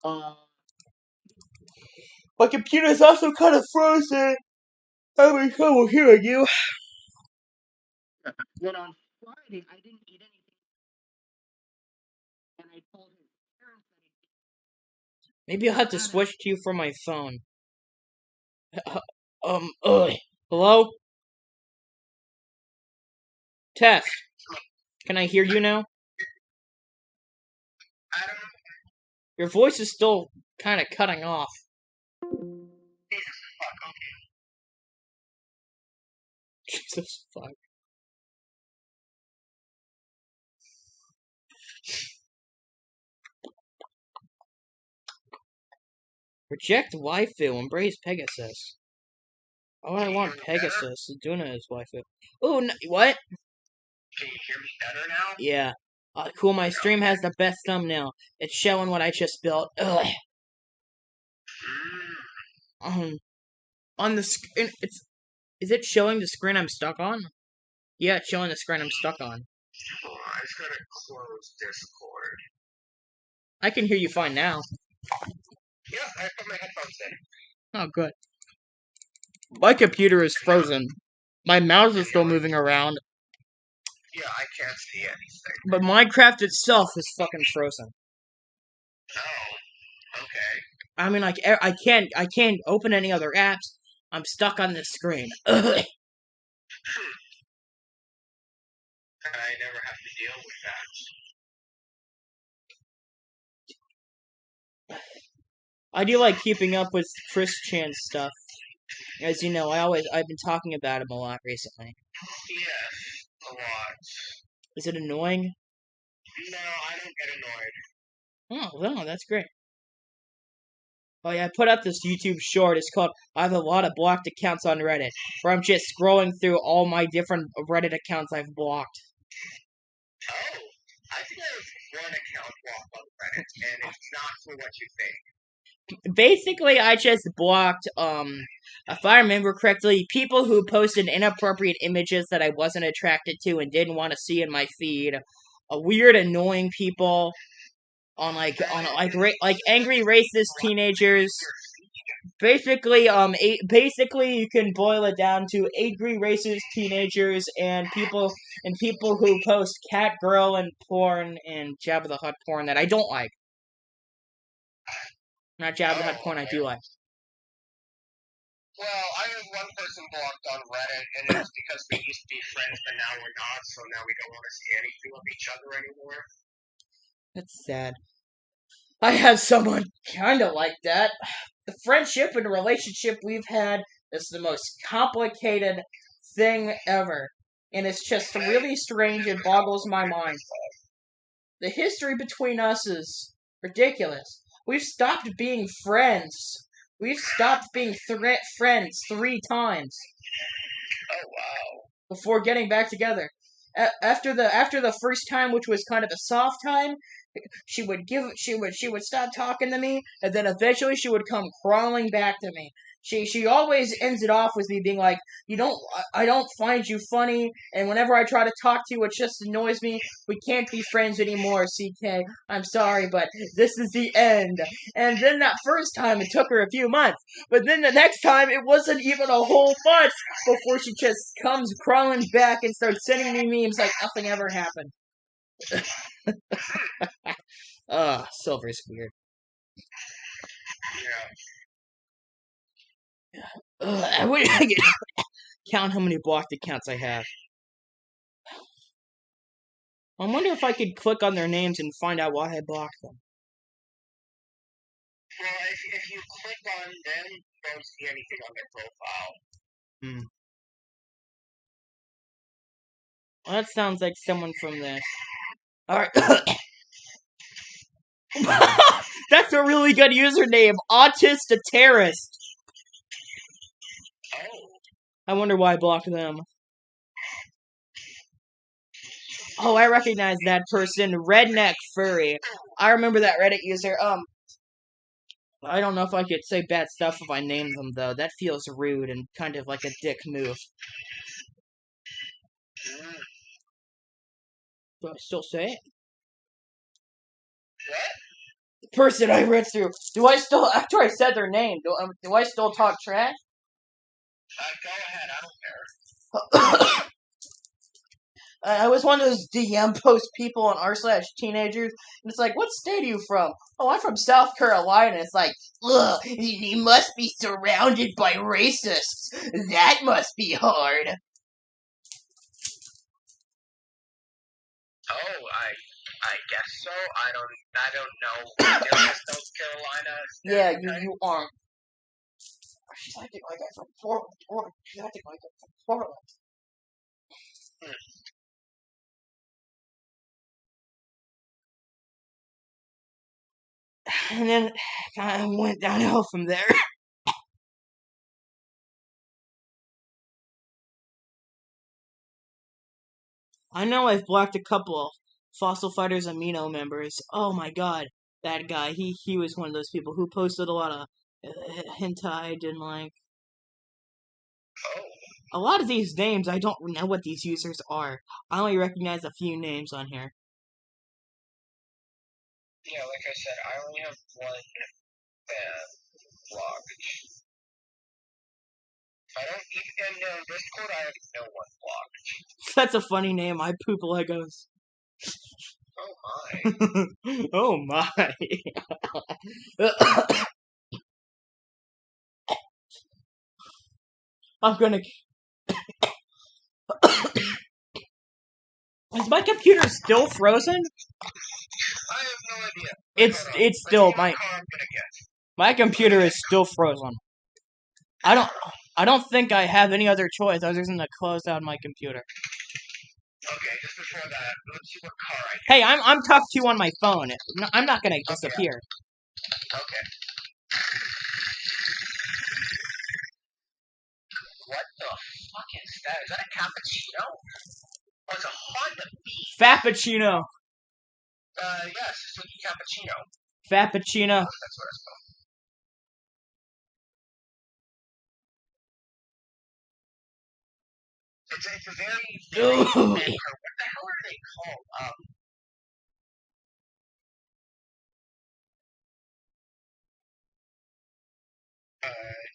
why. My computer's also kind of frozen. I'm having trouble hearing you. Then on Friday, I didn't eat anything, and I told his parents that I Maybe I'll have to didn't. switch to you from my phone. Hello? Tess, can I hear you now? Your voice is still kind of cutting off. Jesus fuck. Reject waifu, embrace Pegasus. Why would I want Pegasus? Duna is waifu. Oh, what? Can you hear me better now? Yeah. Cool, my stream has the best thumbnail. It's showing what I just built. Ugh. On the screen, is it showing the screen I'm stuck on? Yeah, it's showing the screen I'm stuck on. Oh, I just gotta close Discord. I can hear you fine now. Yeah, I put my headphones in. Oh, good. My computer is frozen. My mouse is still moving around. Yeah, I can't see anything. But Minecraft itself is fucking frozen. Oh, okay. I mean, like, I can't open any other apps. I'm stuck on this screen. Ugh. I never have to deal with that. I do like keeping up with Chris Chan's stuff. As you know, I've been talking about him a lot recently. Yes, a lot. Is it annoying? No, I don't get annoyed. Oh, no, that's great. Oh yeah, I put up this YouTube short. It's called I have a lot of blocked accounts on Reddit, where I'm just scrolling through all my different Reddit accounts I've blocked. Oh, I think I have one account blocked on Reddit, and it's not for what you think. Basically, I just blocked, if I remember correctly, people who posted inappropriate images that I wasn't attracted to and didn't want to see in my feed. Weird, annoying people on like angry racist teenagers. Basically, basically you can boil it down to angry racist teenagers and people who post cat girl and porn and Jabba the Hutt porn that I don't like. Not Jabba the Hutt porn I do like. Well, I have one person blocked on Reddit, and it's because we used to be friends, but now we're not, so now we don't want to see anything of each other anymore. That's sad. I have someone kind of like that. The friendship and relationship we've had is the most complicated thing ever. And it's just really strange. It boggles my mind. the history between us is ridiculous. We've stopped being friends. We've stopped being friends 3 times. Oh wow. Before getting back together. After the first time, which was kind of a soft time, she would stop talking to me, and then eventually she would come crawling back to me. She always ends it off with me being like, I don't find you funny, and whenever I try to talk to you, it just annoys me. We can't be friends anymore, CK. I'm sorry, but this is the end. And then that first time, it took her a few months, but then the next time, it wasn't even a whole month before she just comes crawling back and starts sending me memes like nothing ever happened. Silver's weird. I wish I could count how many blocked accounts I have. I wonder if I could click on their names and find out why I blocked them. Well, if you click on them, you don't see anything on their profile. Well, that sounds like someone from this. Alright. That's a really good username. Autist a terrorist. Oh. I wonder why I blocked them. Oh, I recognize that person. Redneck Furry. I remember that Reddit user. I don't know if I could say bad stuff if I named them, though. That feels rude and kind of like a dick move. Do I still say it? What? The person I read through. Do I still, after I said their name, do I still talk trash? Go ahead, I don't care. I was one of those DM post people on r/teenagers, and it's like, what state are you from? Oh, I'm from South Carolina. It's like, ugh, he must be surrounded by racists. That must be hard. Oh, I guess so. I don't know. South Carolina. Yeah, you aren't. She's acting like I'm from Portland. She's acting like I'm from Portland. And then kind of went downhill from there. I know I've blocked a couple Fossil Fighters Amino members. Oh my god, that guy. He was one of those people who posted a lot of hentai I didn't like. Oh. A lot of these names, I don't know what these users are. I only recognize a few names on here. Yeah, like I said, I only have one blog. I don't even in Discord. I have no one blocked. That's a funny name. I poop Legos. Oh my. Oh my. I'm gonna. Is my computer still frozen? I have no idea. It's still my computer is still frozen. I don't think I have any other choice other than to close out my computer. Okay, just before that, let's see what car I get. Hey, I'm talking to you on my phone. I'm not gonna disappear. Okay. What the fuck is that? Is that a cappuccino? Oh, it's a Honda Beat. Fappuccino. Yes, it's like a cappuccino. Fappuccino. Oh, that's what it's called. It's a very what the hell are they called?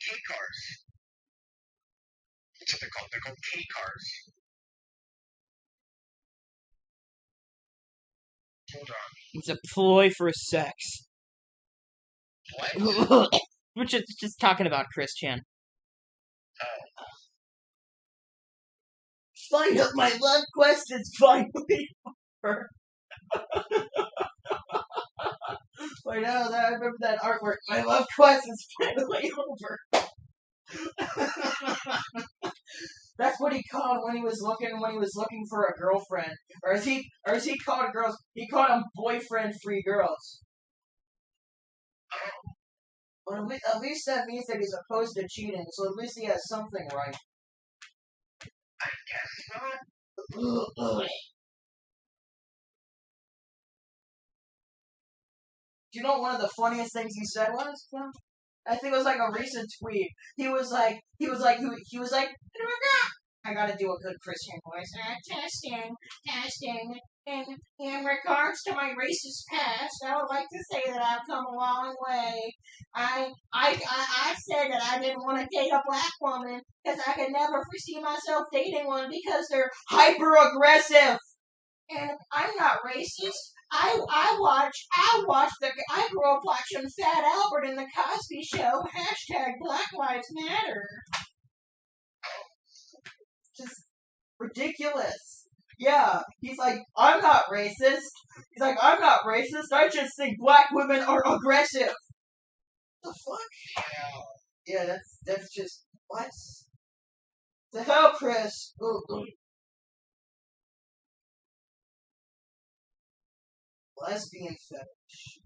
K-cars. That's what they're called. They're called K-cars. Hold on. It's a ploy for sex. What? We're just talking about Chris Chan. Oh. Find out my love quest is finally over. I know that I remember that artwork. My love quest is finally over. That's what he called when he was looking for a girlfriend. Or as he called girls, he called them boyfriend-free girls. But at least that means that he's opposed to cheating, so at least he has something right. I guess not. Do you know one of the funniest things he said was? I think it was like a recent tweet. He was like, I gotta do a good Christian voice. Testing. In regards to my racist past, I would like to say that I've come a long way. I said that I didn't want to date a black woman because I could never foresee myself dating one because they're hyper aggressive. And I'm not racist. I grew up watching Fat Albert in the Cosby Show. Hashtag Black Lives Matter. Just ridiculous. Yeah, he's like, I'm not racist. He's like, I'm not racist. I just think black women are aggressive. The fuck? Yeah, that's just what? The hell, Chris? Lesbian fetish.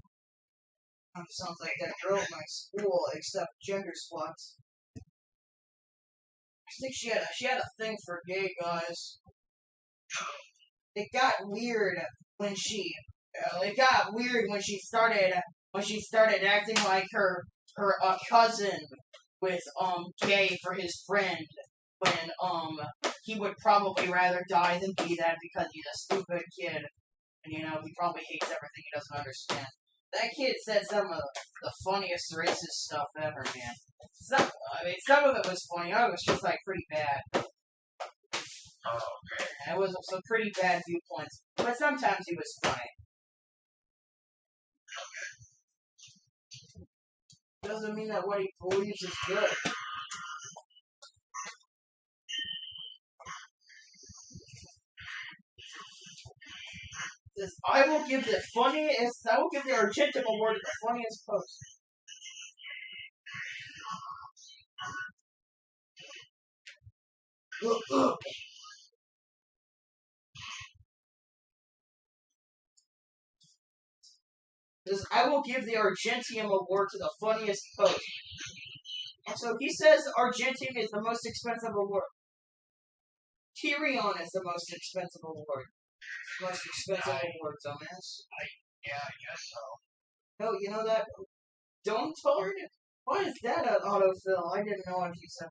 Sounds like that girl at my school, except gender swaps. I think she had a thing for gay guys. It got weird when she started acting like her cousin with gay for his friend when he would probably rather die than be that because he's a stupid kid and he probably hates everything he doesn't understand. That kid said some of the funniest racist stuff ever, man. Some of it was funny. I was just like pretty bad. Oh, okay. And it was some pretty bad viewpoints, but sometimes he was funny. Doesn't mean that what he believes is good. I will give the Argentum Award to the funniest post. I will give the Argentium Award to the funniest post. So he says Argentium is the most expensive award. Tyrion is the most expensive award. Most expensive award, dumbass. Yeah, I guess so. No, you know that? Don't tolerate it? Why is that an autofill? I didn't know if you said.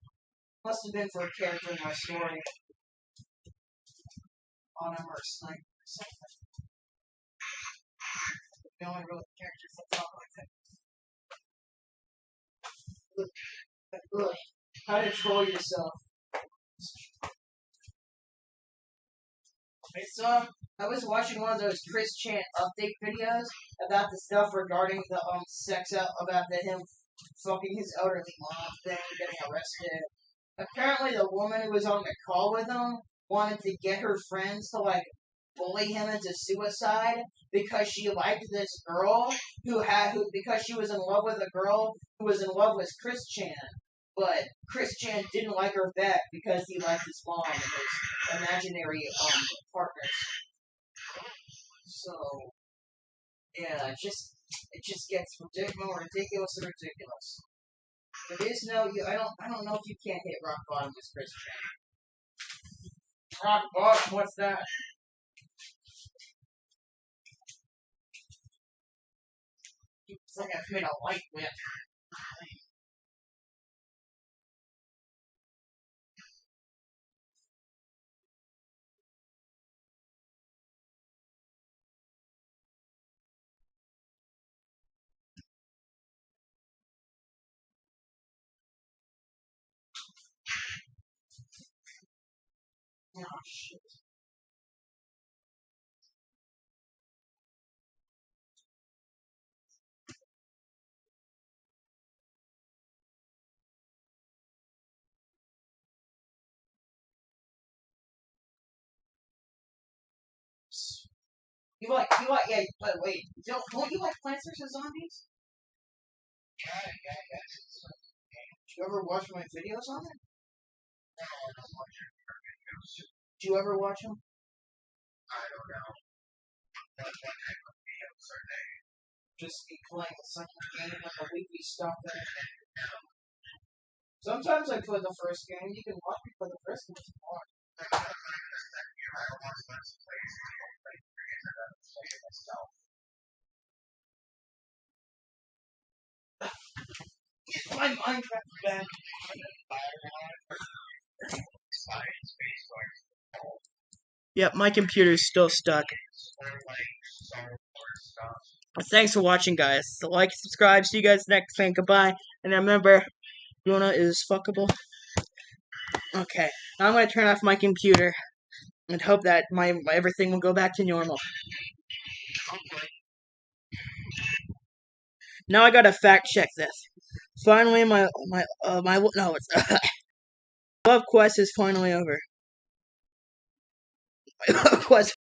Must have been for a character in my story. Autumn or Sniper or something. The only real characters that talk like that. How to troll yourself. I was watching one of those Chris Chant update videos about the stuff regarding the about him fucking his elderly mom thing, getting arrested. Apparently, the woman who was on the call with him wanted to get her friends to bully him into suicide because she liked this girl because she was in love with a girl who was in love with Chris Chan. But Chris Chan didn't like her back because he liked his mom and his imaginary partners. So yeah, it just gets more ridiculous and ridiculous. There is no I don't know if you can't hit rock bottom with Chris Chan. Rock bottom, what's that? It's like I've made a light whip. Oh shit. Yeah, but wait, won't you like Plants vs. Zombies? Yeah, I guess. Did you ever watch my videos on it? Do you ever watch them? Just be playing the second game and the weekly stuff. Sometimes I play the first game. You can watch me play the first game if you want. Get my Minecraft back. Yep, my computer's still stuck. Thanks for watching, guys. So like, subscribe. See you guys next time. Goodbye. And remember, Rona is fuckable. Okay, now I'm gonna turn off my computer and hope that my everything will go back to normal. Now I gotta fact check this. Finally, no, it's love quest is finally over. My love quest